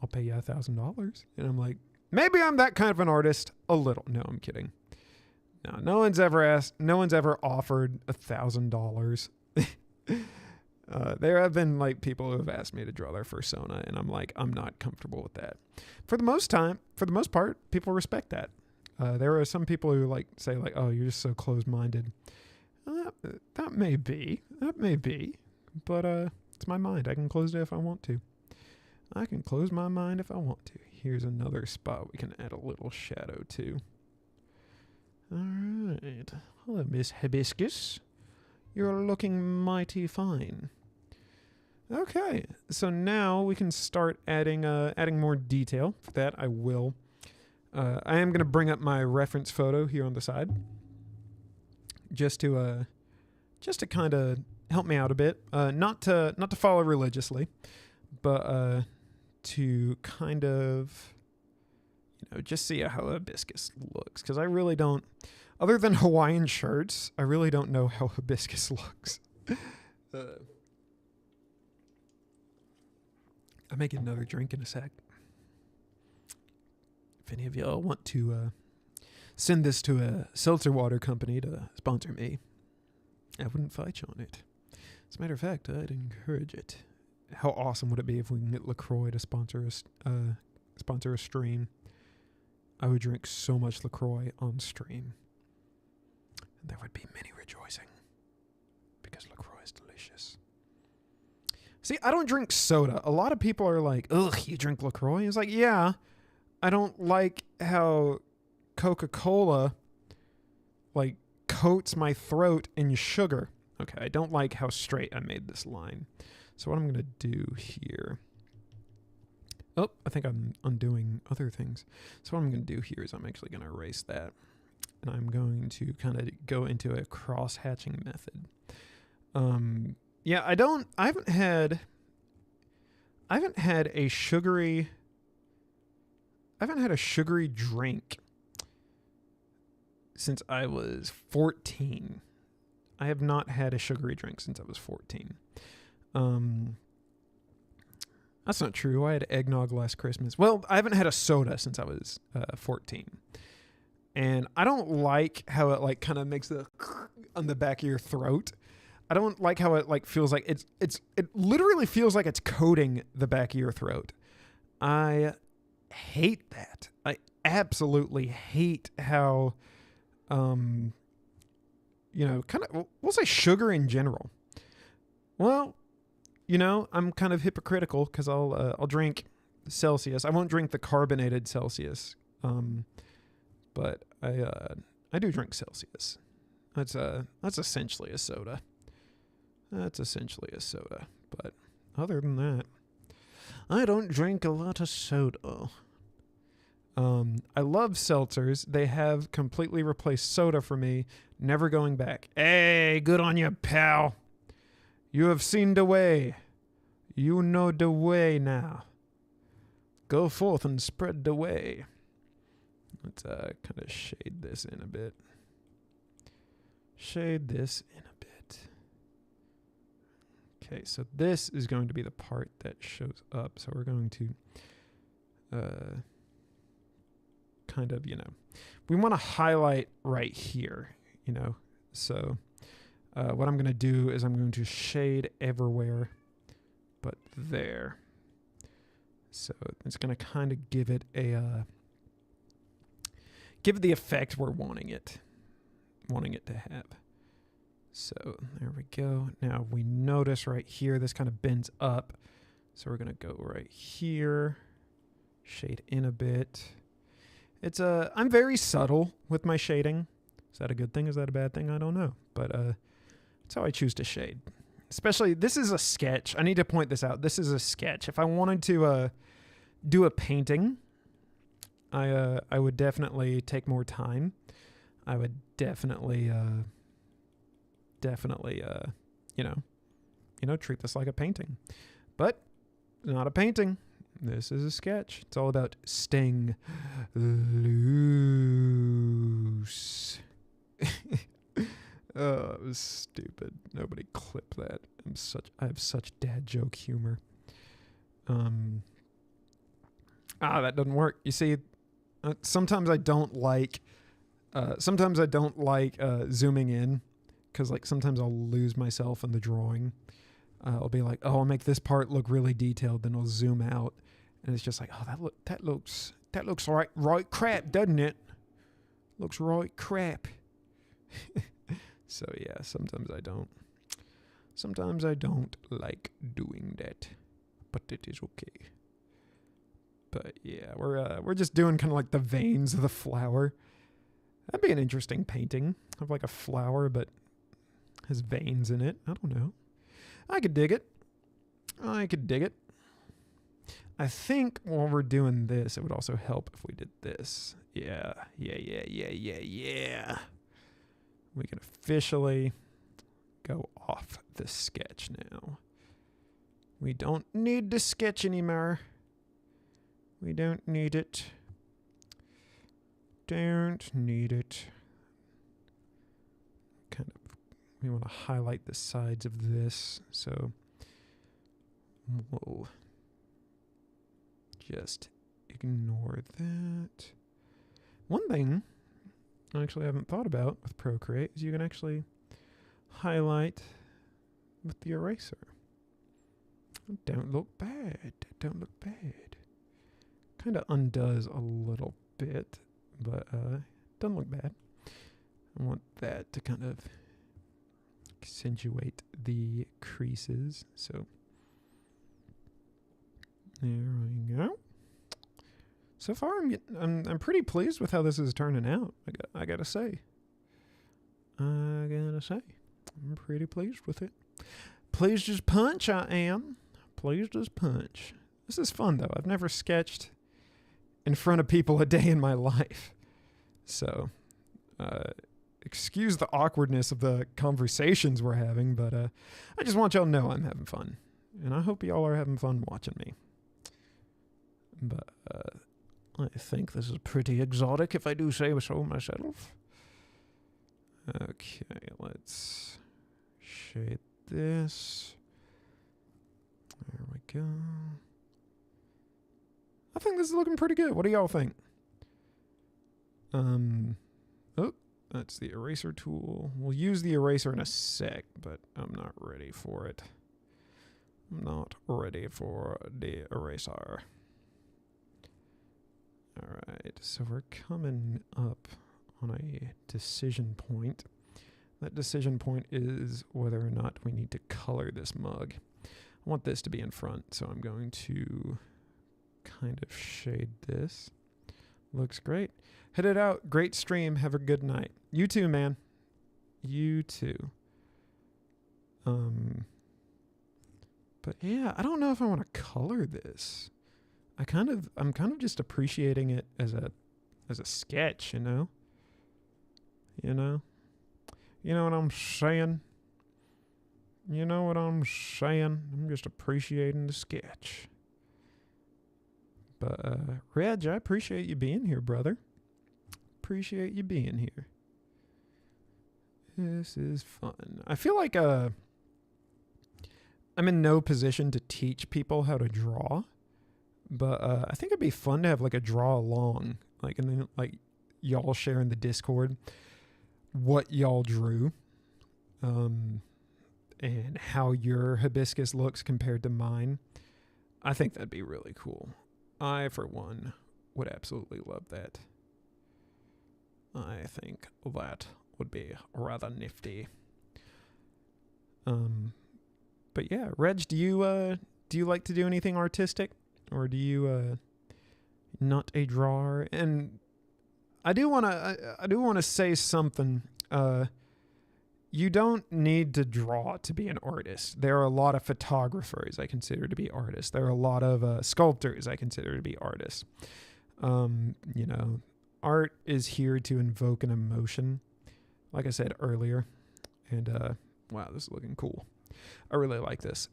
I'll pay you $1,000. And I'm like, maybe I'm that kind of an artist. A little. No, I'm kidding. No one's ever offered $1,000. There have been like people who have asked me to draw their persona, and I'm like, I'm not comfortable with that. For the most part, people respect that. There are some people who like say like, oh, you're just so closed-minded. That may be, but it's my mind. I can close it if I want to. I can close my mind if I want to. Here's another spot we can add a little shadow to. All right. Hello, Miss Hibiscus. You're looking mighty fine. Okay, so now we can start adding more detail. For that, I will. I am going to bring up my reference photo here on the side, just to kind of help me out a bit. Not to follow religiously, but to kind of, just see how hibiscus looks, because I really don't. Other than Hawaiian shirts, I really don't know how hibiscus looks. I may get another drink in a sec. If any of y'all want to send this to a seltzer water company to sponsor me, I wouldn't fight you on it. As a matter of fact, I'd encourage it. How awesome would it be if we can get LaCroix to sponsor a stream? I would drink so much LaCroix on stream. There would be many rejoicing, because LaCroix is delicious. See, I don't drink soda. A lot of people are like, ugh, you drink LaCroix? It's like, yeah, I don't like how Coca-Cola, like, coats my throat in sugar. Okay, I don't like how straight I made this line. So what I'm going to do here... Oh, I think I'm undoing other things. So what I'm going to do here is I'm actually going to erase that. And I'm going to kind of go into a cross-hatching method. Yeah, I haven't had a sugary drink since I was 14. I have not had a sugary drink since I was 14. That's not true. I had eggnog last Christmas. Well, I haven't had a soda since I was 14. And I don't like how it like kind of makes the on the back of your throat. I don't like how it like feels like it literally feels like it's coating the back of your throat. I hate that. I absolutely hate how kind of, we'll say sugar in general. Well, I'm kind of hypocritical because I'll drink Celsius. I won't drink the carbonated Celsius. But I do drink Celsius. That's essentially a soda. But other than that, I don't drink a lot of soda. I love seltzers. They have completely replaced soda for me, never going back. Hey, good on you, pal. You have seen the way. You know the way now. Go forth and spread the way. Let's kind of shade this in a bit. Okay, so this is going to be the part that shows up. So we're going to kind of, we want to highlight right here, So what I'm going to do is I'm going to shade everywhere but there. So it's going to kind of give it the effect we're wanting it to have. So there we go. Now we notice right here, this kind of bends up. So we're going to go right here, shade in a bit. I'm very subtle with my shading. Is that a good thing? Is that a bad thing? I don't know. But that's how I choose to shade. Especially, this is a sketch. I need to point this out. This is a sketch. If I wanted to do a painting, I would definitely take more time. I would definitely treat this like a painting. But not a painting. This is a sketch. It's all about staying loose. Oh, was stupid. Nobody clipped that. I have such dad joke humor. That doesn't work. You see, sometimes I don't like zooming in, because like sometimes I'll lose myself in the drawing. I'll be like, oh, I'll make this part look really detailed, then I'll zoom out, and it's just like, oh, that looks right crap, doesn't it? Looks right crap. So yeah, sometimes I don't like doing that, but it is okay. But yeah, we're just doing kind of like the veins of the flower. That'd be an interesting painting of like a flower, but has veins in it. I don't know. I could dig it. I think while we're doing this, it would also help if we did this. Yeah. We can officially go off the sketch now. We don't need the sketch anymore. We don't need it. Don't need it. We want to highlight the sides of this. So, whoa. Just ignore that. One thing I actually haven't thought about with Procreate is you can actually highlight with the eraser. Don't look bad. Kind of undoes a little bit, but doesn't look bad. I want that to kind of accentuate the creases. So there we go. So far, I'm pretty pleased with how this is turning out. I gotta say. I'm pretty pleased with it. Pleased as punch, I am. Pleased as punch. This is fun though. I've never sketched in front of people a day in my life. So, excuse the awkwardness of the conversations we're having, but I just want y'all to know I'm having fun. And I hope y'all are having fun watching me. But I think this is pretty exotic, if I do say so myself. Okay, let's shade this. There we go. I think this is looking pretty good. What do y'all think? Oh, that's the eraser tool. We'll use the eraser in a sec, but I'm not ready for it. I'm not ready for the eraser. All right, so we're coming up on a decision point. That decision point is whether or not we need to color this mug. I want this to be in front, so I'm going to kind of shade this. Looks great. Hit it out. Great stream. Have a good night. You too, man. You too. But yeah, I don't know if I want to color this. I'm kind of just appreciating it as a sketch, you know? You know what I'm saying? You know what I'm saying? I'm just appreciating the sketch. But Reg, I appreciate you being here, brother. Appreciate you being here. This is fun. I feel like I'm in no position to teach people how to draw. But I think it'd be fun to have like a draw along, like, and then like y'all share in the Discord what y'all drew, and how your hibiscus looks compared to mine. I think that'd be really cool. I, for one, would absolutely love that. I think that would be rather nifty. But yeah, Reg, do you like to do anything artistic? Or do you not a drawer? And I do want to say something. You don't need to draw to be an artist. There are a lot of photographers I consider to be artists. There are a lot of sculptors I consider to be artists. Art is here to invoke an emotion, like I said earlier. And wow, this is looking cool. I really like this.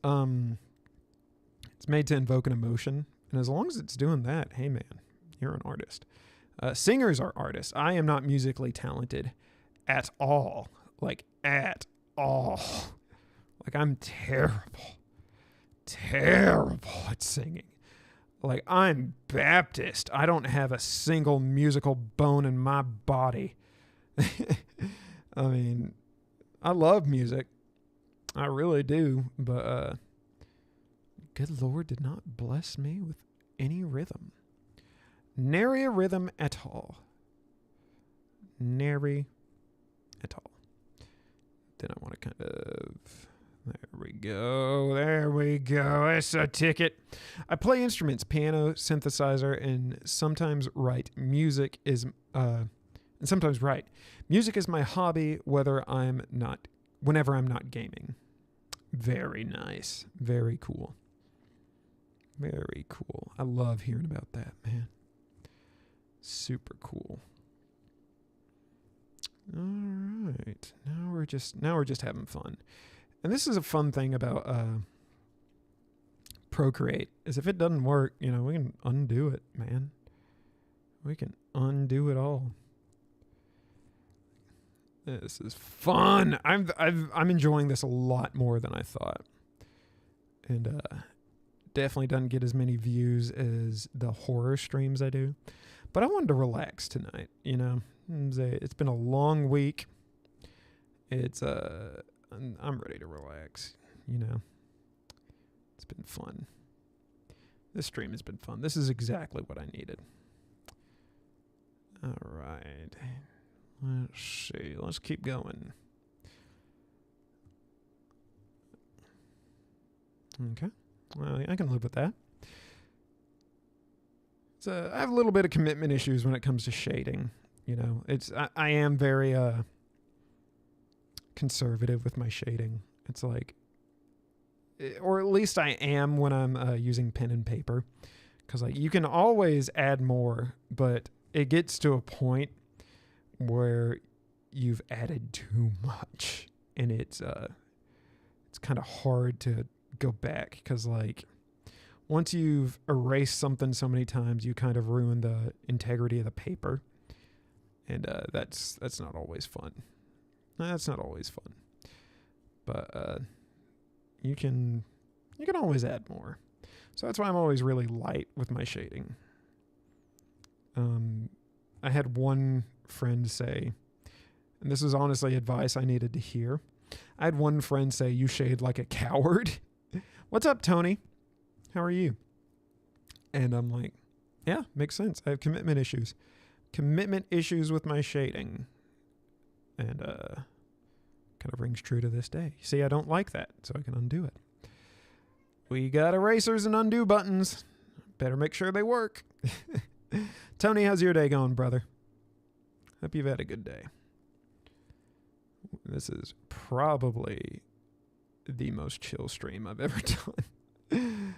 It's made to invoke an emotion, and as long as it's doing that, hey man, you're an artist. Singers are artists. I am not musically talented at all, like at all. Like, I'm terrible at singing. Like, I'm Baptist. I don't have a single musical bone in my body. I mean, I love music. I really do. But, good Lord did not bless me with any rhythm. Nary a rhythm at all. Nary at all. Then I want to kind of... There we go. It's a ticket. I play instruments, piano, synthesizer, and sometimes write. Music is my hobby, whenever I'm not gaming. Very nice. Very cool. Very cool. I love hearing about that, man. Super cool. All right. Now we're just having fun. And this is a fun thing about Procreate, is if it doesn't work, we can undo it, man. We can undo it all. This is fun. I'm enjoying this a lot more than I thought. And definitely doesn't get as many views as the horror streams I do. But I wanted to relax tonight, It's been a long week. I'm ready to relax, It's been fun. This stream has been fun. This is exactly what I needed. All right. Let's see. Let's keep going. Okay. Well, I can live with that. So I have a little bit of commitment issues when it comes to shading. I am very conservative with my shading. It's like, or at least I am when I'm using pen and paper, because you can always add more, but it gets to a point where you've added too much, and it's kind of hard to go back, because once you've erased something so many times, you kind of ruin the integrity of the paper, and that's not always fun. That's not always fun, but you can always add more. So that's why I'm always really light with my shading. I had one friend say, and this is honestly advice I needed to hear. I had one friend say, "You shade like a coward." What's up, Tony? How are you? And I'm like, yeah, makes sense. I have commitment issues. Commitment issues with my shading. And kind of rings true to this day. See, I don't like that, so I can undo it. We got erasers and undo buttons. Better make sure they work. Tony, how's your day going, brother? Hope you've had a good day. This is probably the most chill stream I've ever done.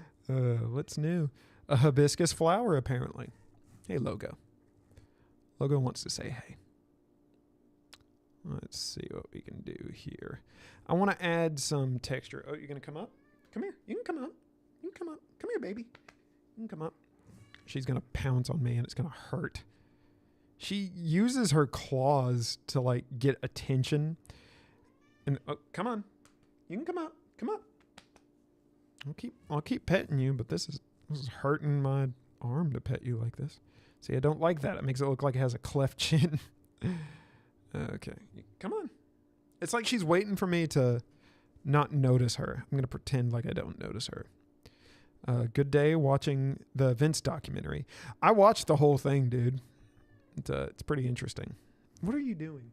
What's new? A hibiscus flower, apparently. Hey, Logo. Logo wants to say hey. Let's see what we can do here. I want to add some texture. Oh, you're going to come up? Come here. You can come up. You can come up. Come here, baby. You can come up. She's going to pounce on me, and it's going to hurt. She uses her claws to, get attention. And come on. You can come up. Come up. I'll keep petting you, but this is hurting my arm to pet you like this. See, I don't like that. It makes it look like it has a cleft chin. Okay. Come on. It's like she's waiting for me to not notice her. I'm going to pretend like I don't notice her. Good day watching the Vince documentary. I watched the whole thing, dude. It's pretty interesting. What are you doing?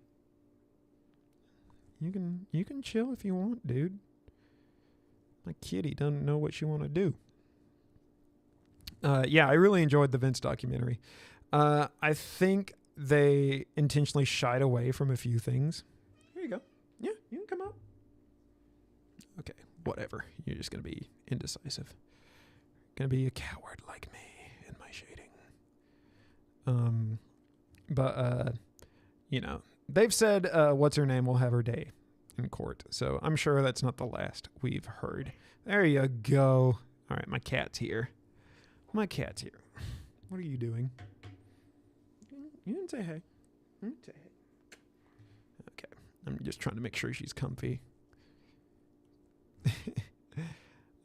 You can chill if you want, dude. My kitty doesn't know what you want to do. Yeah, I really enjoyed the Vince documentary. I think they intentionally shied away from a few things. Here you go. Yeah, you can come up. Okay, whatever. You're just going to be indecisive. Going to be a coward like me in my shading. But they've said what's her name will have her day in court. So I'm sure that's not the last we've heard. There you go. All right, my cat's here. My cat's here. What are you doing? You didn't say hey. You didn't say hey. Okay. I'm just trying to make sure she's comfy.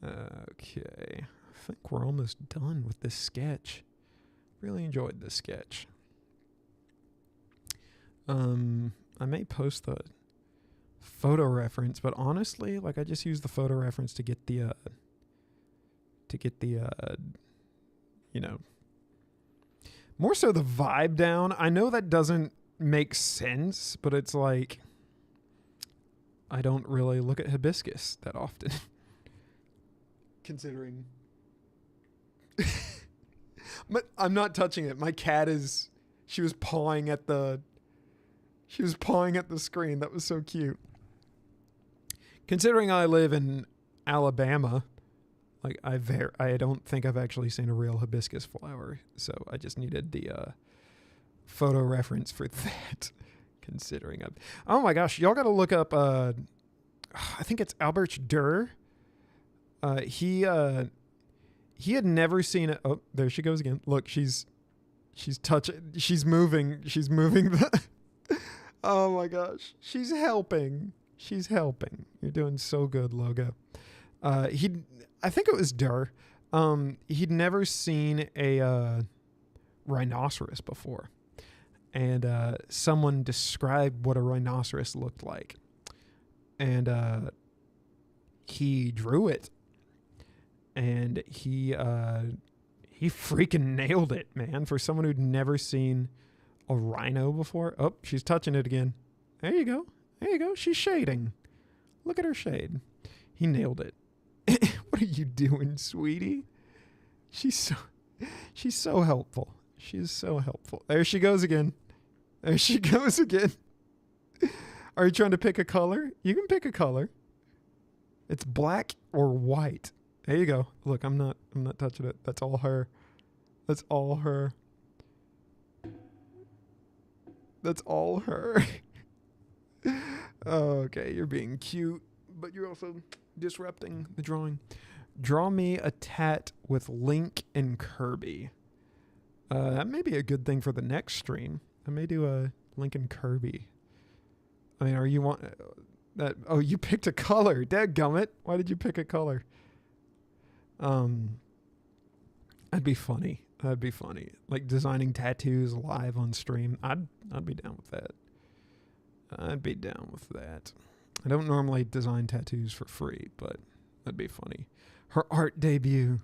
Okay. I think we're almost done with this sketch. Really enjoyed this sketch. I may post the photo reference, but honestly, like I just use the photo reference to get the you know, more so the vibe down. I know that doesn't make sense, but it's like I don't really look at hibiscus that often. Considering but I'm not touching it. My cat is she was pawing at the screen. That was so cute. Considering I live in Alabama, like I don't think I've actually seen a real hibiscus flower, so I just needed the photo reference for that. Considering oh my gosh, y'all got to look up. I think it's Albert Durr. He had never seen it. Oh, there she goes again. Look, she's moving the. Oh my gosh, she's helping. You're doing so good, Logo. I think it was Durr. He'd never seen a rhinoceros before, and someone described what a rhinoceros looked like, and he drew it, and he freaking nailed it, man. For someone who'd never seen a rhino before. Oh, she's touching it again. There you go. She's shading. Look at her shade. He nailed it. What are you doing, sweetie? She's so helpful. She's so helpful. There she goes again. Are you trying to pick a color? You can pick a color. It's black or white. There you go. Look, I'm not touching it. That's all her. Okay, you're being cute, but you're also disrupting the drawing. Draw me a tat with Link and Kirby. That may be a good thing for the next stream. I may do a Link and Kirby. I mean, that? Oh, you picked a color. Dadgummit. Why did you pick a color? That'd be funny. Like designing tattoos live on stream. I'd be down with that. I don't normally design tattoos for free, but that'd be funny. Her art debut.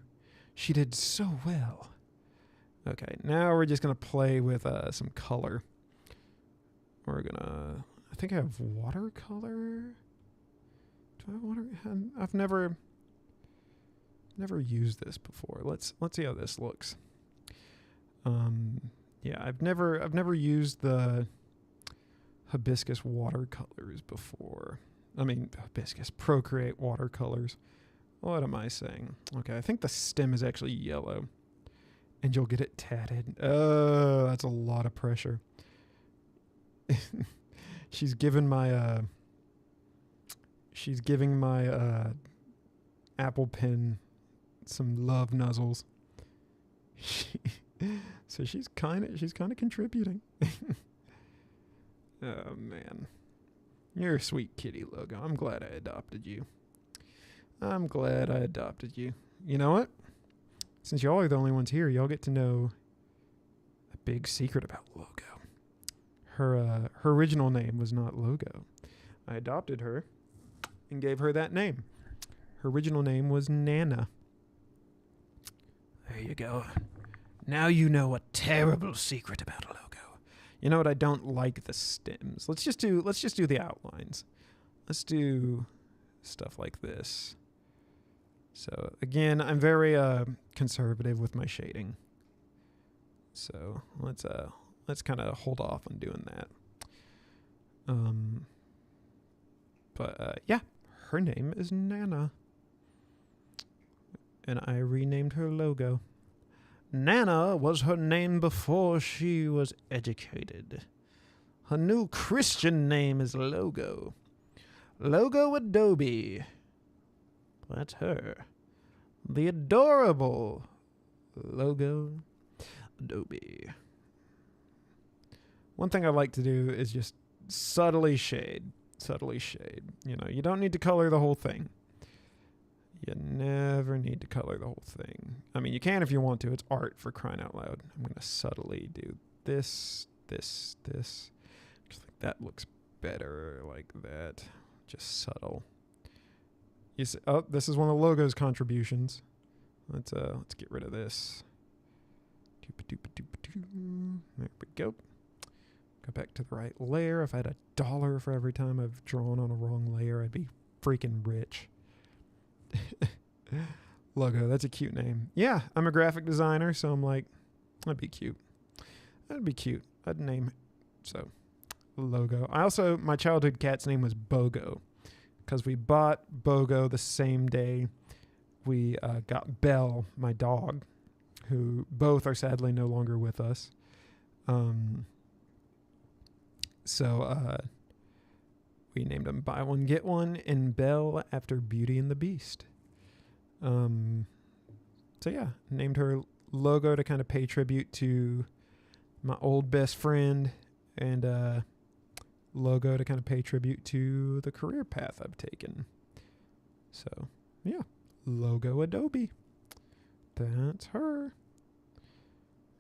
She did so well. Okay, now we're just going to play with some color. I think I have watercolor. Do I have water? I've never used this before. Let's see how this looks. Yeah, I've never used the hibiscus watercolors before. I mean, hibiscus Procreate watercolors. What am I saying? Okay, I think the stem is actually yellow, and you'll get it tatted. Oh, that's a lot of pressure. She's giving my Apple Pen some love nuzzles. So she's kind of contributing. Oh man, you're a sweet kitty, Logo. I'm glad I adopted you. You know what? Since y'all are the only ones here, y'all get to know a big secret about Logo. Her original name was not Logo. I adopted her and gave her that name. Her original name was Nana. There you go. Now you know a terrible secret about Logo. You know what? I don't like the stems. Let's just do the outlines. Let's do stuff like this. So again, I'm very conservative with my shading. So let's kind of hold off on doing that. But yeah, her name is Nana. And I renamed her Logo. Nana was her name before she was educated. Her new Christian name is Logo. Logo Adobe. That's her. The adorable Logo Adobe. One thing I like to do is just subtly shade. You know, you don't need to color the whole thing. You never need to color the whole thing. I mean, you can if you want to. It's art, for crying out loud. I'm going to subtly do this. Just like that looks better like that. Just subtle. You see, oh, this is one of the logo's contributions. Let's get rid of this. There we go. Go back to the right layer. If I had $1 for every time I've drawn on a wrong layer, I'd be freaking rich. Logo, that's a cute name. Yeah, I'm a graphic designer, so I'm like, that'd be cute. That'd be cute. I'd name it. So, Logo. My childhood cat's name was Bogo, because we bought Bogo the same day we got Belle, my dog, who both are sadly no longer with us. So we named him Buy One, Get One, and Belle after Beauty and the Beast. So yeah, named her Logo to kind of pay tribute to my old best friend, and Logo to kind of pay tribute to the career path I've taken. So yeah, Logo Adobe. That's her.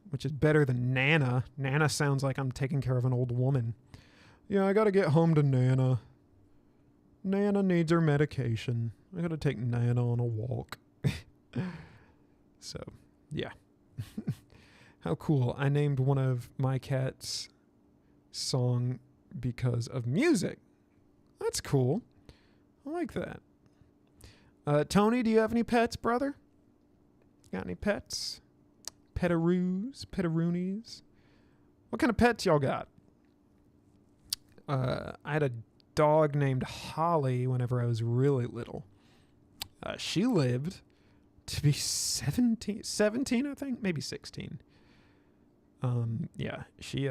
Which is better than Nana. Nana sounds like I'm taking care of an old woman. Yeah, I gotta get home to Nana. Nana needs her medication. I gotta take Nana on a walk. So, yeah. How cool. I named one of my cat's song because of music. That's cool. I like that. Tony, do you have any pets, brother? Got any pets? Petaroos? Petaroonies? What kind of pets y'all got? I had a dog named Holly whenever I was really little. She lived to be 17, I think, maybe 16. Yeah, she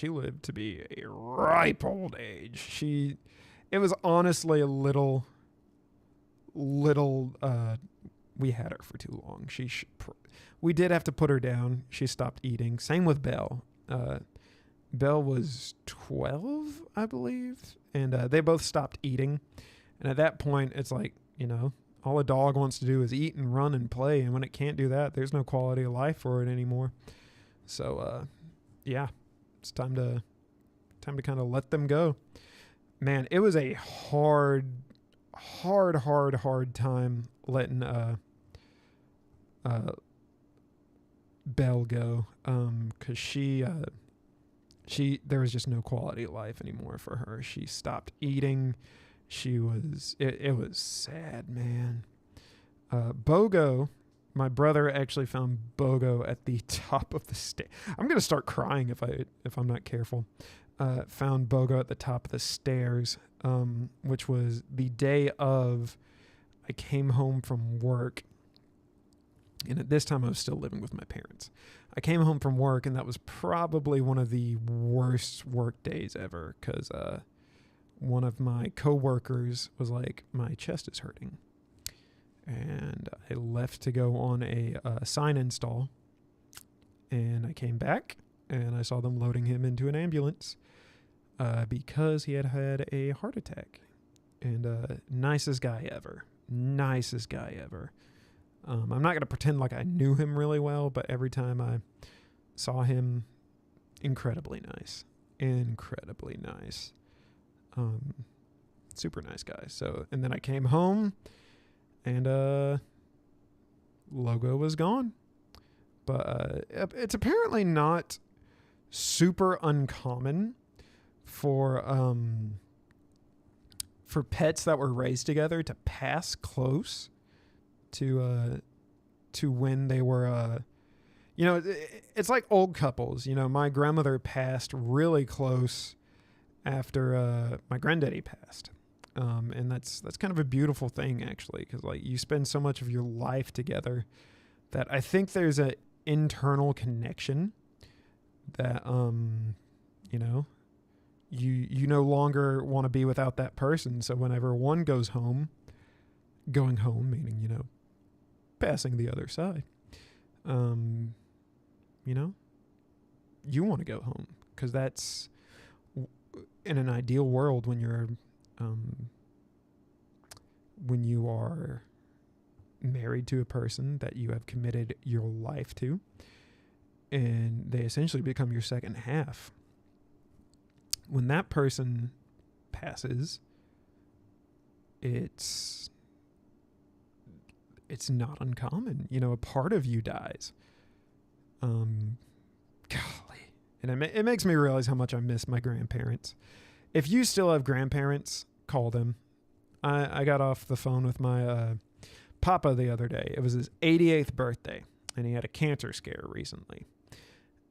lived to be a ripe old age. It was honestly a little, we had her for too long. We did have to put her down. She stopped eating. Same with Belle. Belle was 12, I believe, and they both stopped eating. And at that point, it's like, all a dog wants to do is eat and run and play. And when it can't do that, there's no quality of life for it anymore. So, yeah, it's time to kind of let them go. Man, it was a hard time letting Belle go, because she there was just no quality of life anymore for her. She stopped eating. It was sad, man. Bogo, my brother actually found Bogo at the top of the stairs. I'm gonna start crying if I'm not careful. Found Bogo at the top of the stairs, which was the day of I came home from work. And at this time, I was still living with my parents. I came home from work, and that was probably one of the worst work days ever, because one of my coworkers was like, my chest is hurting. And I left to go on a sign install. And I came back, and I saw them loading him into an ambulance because he had had a heart attack. And nicest guy ever. I'm not going to pretend like I knew him really well, but every time I saw him, incredibly nice. Super nice guy. So, and then I came home, and Logo was gone. But it's apparently not super uncommon for pets that were raised together to pass close to when they were it's like old couples. My grandmother passed really close after my granddaddy passed, and that's kind of a beautiful thing, actually, because like you spend so much of your life together that I think there's an internal connection that you no longer want to be without that person. So whenever one goes home, going home meaning passing the other side, you want to go home, because that's in an ideal world when you are married to a person that you have committed your life to, and they essentially become your second half. When that person passes, it's not uncommon. A part of you dies. Golly. And it makes me realize how much I miss my grandparents. If you still have grandparents, call them. I got off the phone with my papa the other day. It was his 88th birthday, and he had a cancer scare recently.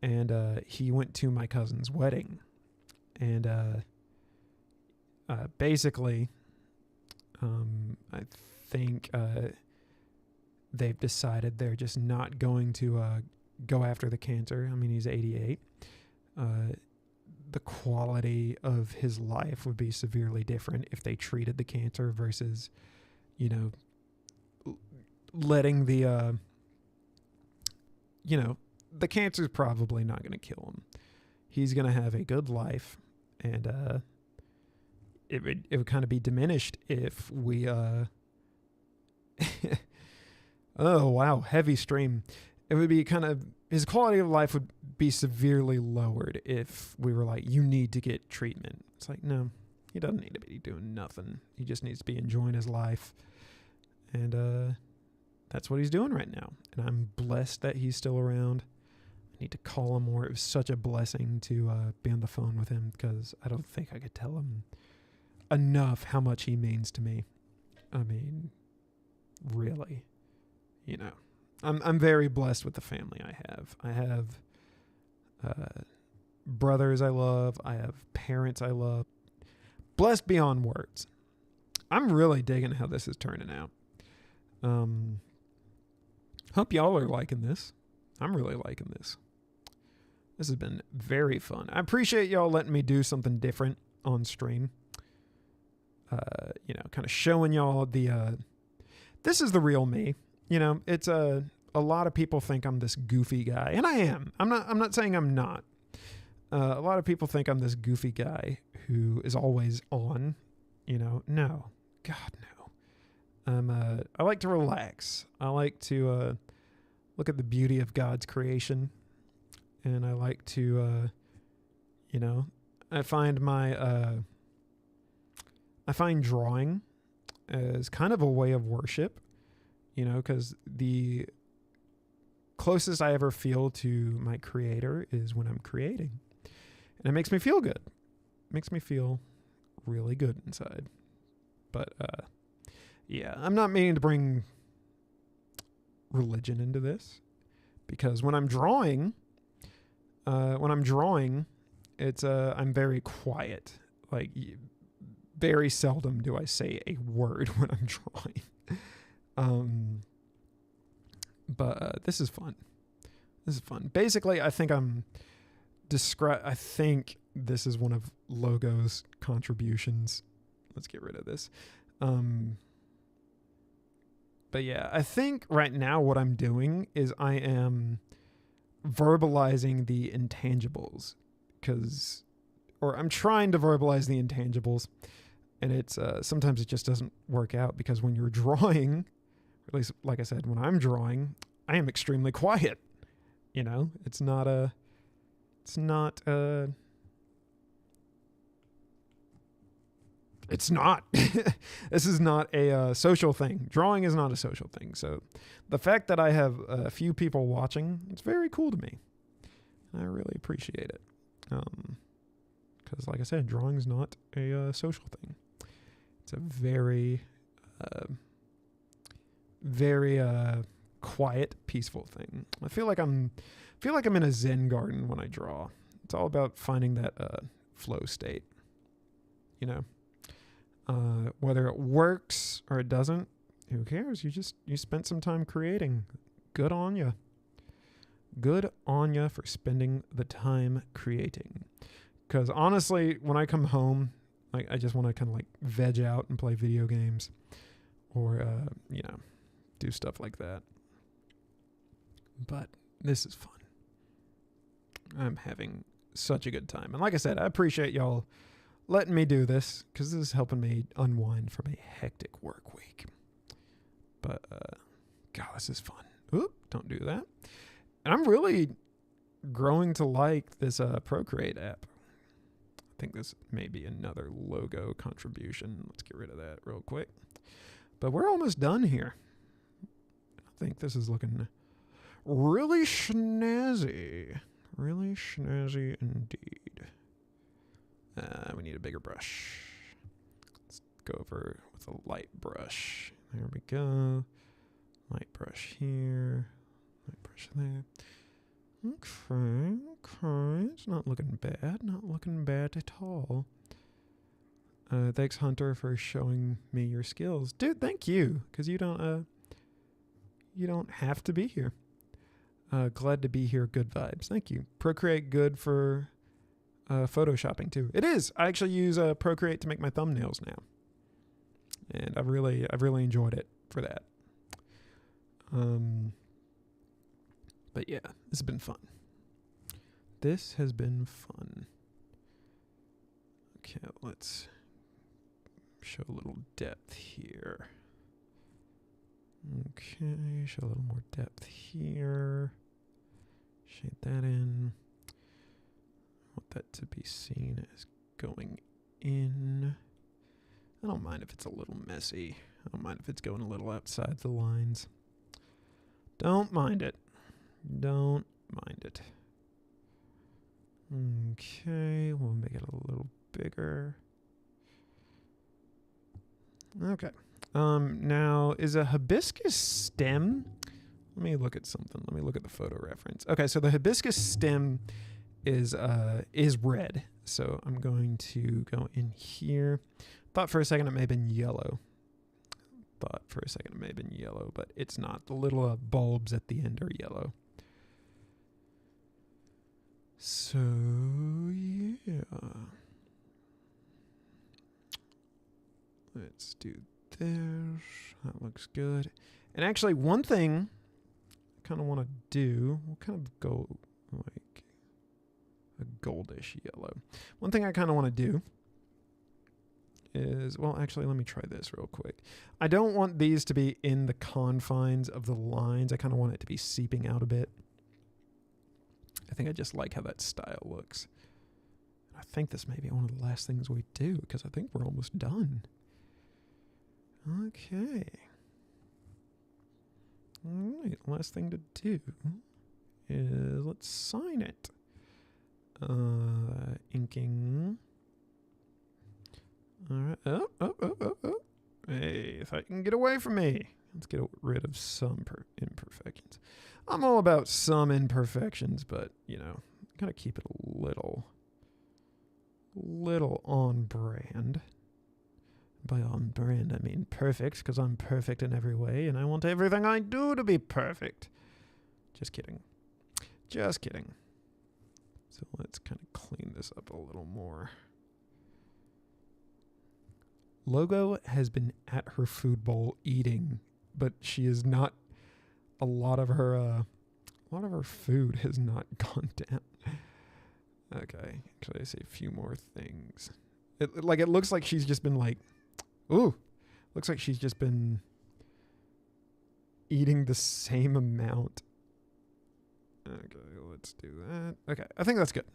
And he went to my cousin's wedding. And basically, I think they've decided they're just not going to go after the cancer. I mean, he's 88. The quality of his life would be severely different if they treated the cancer versus, letting the cancer's probably not going to kill him. He's going to have a good life, and it would kind of be diminished if we oh wow, heavy stream. It would be kind of, his quality of life would be severely lowered if we were like, you need to get treatment. It's like, no, he doesn't need to be doing nothing. He just needs to be enjoying his life. And that's what he's doing right now. And I'm blessed that he's still around. I need to call him more. It was such a blessing to be on the phone with him, because I don't think I could tell him enough how much he means to me. I mean, really, I'm very blessed with the family I have. I have brothers I love. I have parents I love. Blessed beyond words. I'm really digging how this is turning out. Hope y'all are liking this. I'm really liking this. This has been very fun. I appreciate y'all letting me do something different on stream. Kind of showing y'all this is the real me. It's a lot of people think I'm this goofy guy, and I am. I'm not saying I'm not. A lot of people think I'm this goofy guy who is always on. No, God no. I like to relax. I like to look at the beauty of God's creation, and I like to, I find drawing as kind of a way of worship. Because the closest I ever feel to my creator is when I'm creating. And it makes me feel good. It makes me feel really good inside. But, yeah, I'm not meaning to bring religion into this. Because when I'm drawing, it's, I'm very quiet. Like, very seldom do I say a word when I'm drawing. But this is fun. Basically, I think I think this is one of Logo's contributions. Let's get rid of this. But yeah, I think right now what I'm doing is I am verbalizing the intangibles, or I'm trying to verbalize the intangibles, and it's sometimes it just doesn't work out, because when you're drawing, at least, like I said, when I'm drawing, I am extremely quiet. It's not. This is not a social thing. Drawing is not a social thing. So the fact that I have a few people watching, it's very cool to me. I really appreciate it. Because like I said, drawing is not a social thing. It's a very quiet, peaceful thing. I feel like I'm in a Zen garden when I draw. It's all about finding that flow state. Whether it works or it doesn't, who cares? You spent some time creating. Good on you. Good on you for spending the time creating. Because honestly, when I come home, I just want to kind of like veg out and play video games, or do stuff like that. But this is fun. I'm having such a good time. And like I said, I appreciate y'all letting me do this, because this is helping me unwind from a hectic work week. But God, this is fun. Oop, don't do that. And I'm really growing to like this Procreate app. I think this may be another logo contribution. Let's get rid of that real quick. But we're almost done here. I think this is looking really snazzy. Really snazzy indeed. We need a bigger brush. Let's go over with a light brush. There we go. Light brush here. Light brush there. Okay. It's not looking bad. Not looking bad at all. Thanks, Hunter, for showing me your skills. Dude, thank you. Because you don't have to be here. Glad to be here. Good vibes. Thank you. Procreate good for photoshopping too. It is. I actually use Procreate to make my thumbnails now. And I've really enjoyed it for that. But yeah, this has been fun. This has been fun. Okay, let's show a little depth here. Okay, show a little more depth here. Shade that in. I want that to be seen as going in. I don't mind if it's a little messy. I don't mind if it's going a little outside the lines. Don't mind it. Don't mind it. Okay, we'll make it a little bigger. Okay. Now, is a hibiscus stem... Let me look at something. Let me look at the photo reference. Okay, so the hibiscus stem is red. So I'm going to go in here. Thought for a second it may have been yellow. But it's not. The little bulbs at the end are yellow. So, yeah. Let's do this. That looks good. And actually, one thing I kind of want to do, we'll kind of go like a goldish yellow. One thing I kind of want to do is, well, actually, let me try this real quick. I don't want these to be in the confines of the lines. I kind of want it to be seeping out a bit. I think I just like how that style looks. I think this may be one of the last things we do because I think we're almost done. Okay. All right, last thing to do is let's sign it. Inking. All right. Oh. Hey, if I can get away from me. Let's get rid of some imperfections. I'm all about some imperfections, but, gotta keep it a little on brand. By on brand, I mean perfect, because I'm perfect in every way, and I want everything I do to be perfect. Just kidding. So let's kind of clean this up a little more. Logo has been at her food bowl eating, but she is not. A lot of her food has not gone down. Okay, actually, I say a few more things. It looks like she's just been looks like she's just been eating the same amount. Okay, let's do that. Okay, I think that's good.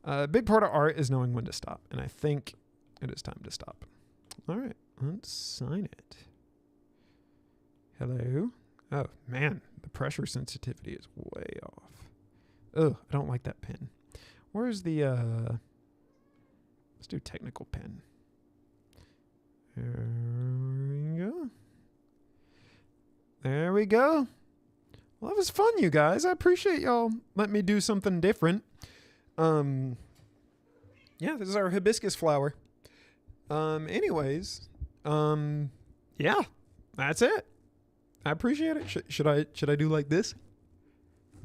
A big part of art is knowing when to stop, and I think it is time to stop. All right, let's sign it. Hello? Oh, man, the pressure sensitivity is way off. Ugh, I don't like that pen. Where's the, let's do technical pen. There we go. Well, that was fun, you guys. I appreciate y'all letting me do something different. Yeah, this is our hibiscus flower. Anyways, yeah, that's it. I appreciate it. Should I do like this?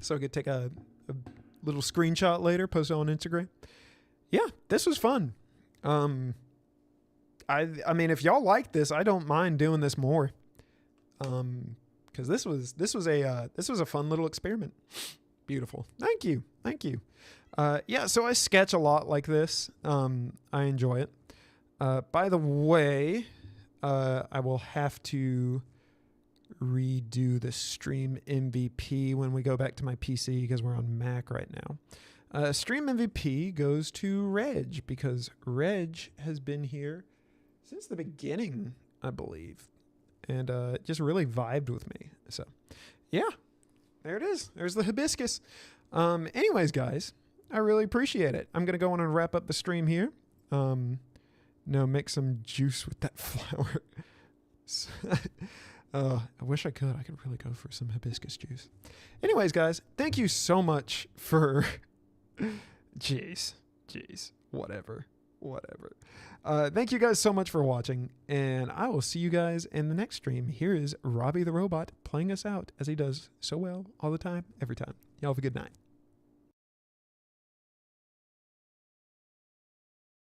So I could take a little screenshot later, post it on Instagram. Yeah, this was fun. I mean, if y'all like this, I don't mind doing this more. Because this was a fun little experiment. Beautiful. Thank you. Yeah, so I sketch a lot like this. I enjoy it. By the way, I will have to redo the stream MVP when we go back to my PC because we're on Mac right now. Stream MVP goes to Reg because Reg has been here since the beginning, I believe, and just really vibed with me. So, yeah, there it is. There's the hibiscus. Anyways, guys, I really appreciate it. I'm gonna go on and wrap up the stream here. Make some juice with that flower. I wish I could. I could really go for some hibiscus juice. Anyways, guys, thank you so much for... Jeez. Whatever. Thank you guys so much for watching, and I will see you guys in the next stream. Here is Robbie the Robot playing us out, as he does so well all the time, every time. Y'all have a good night.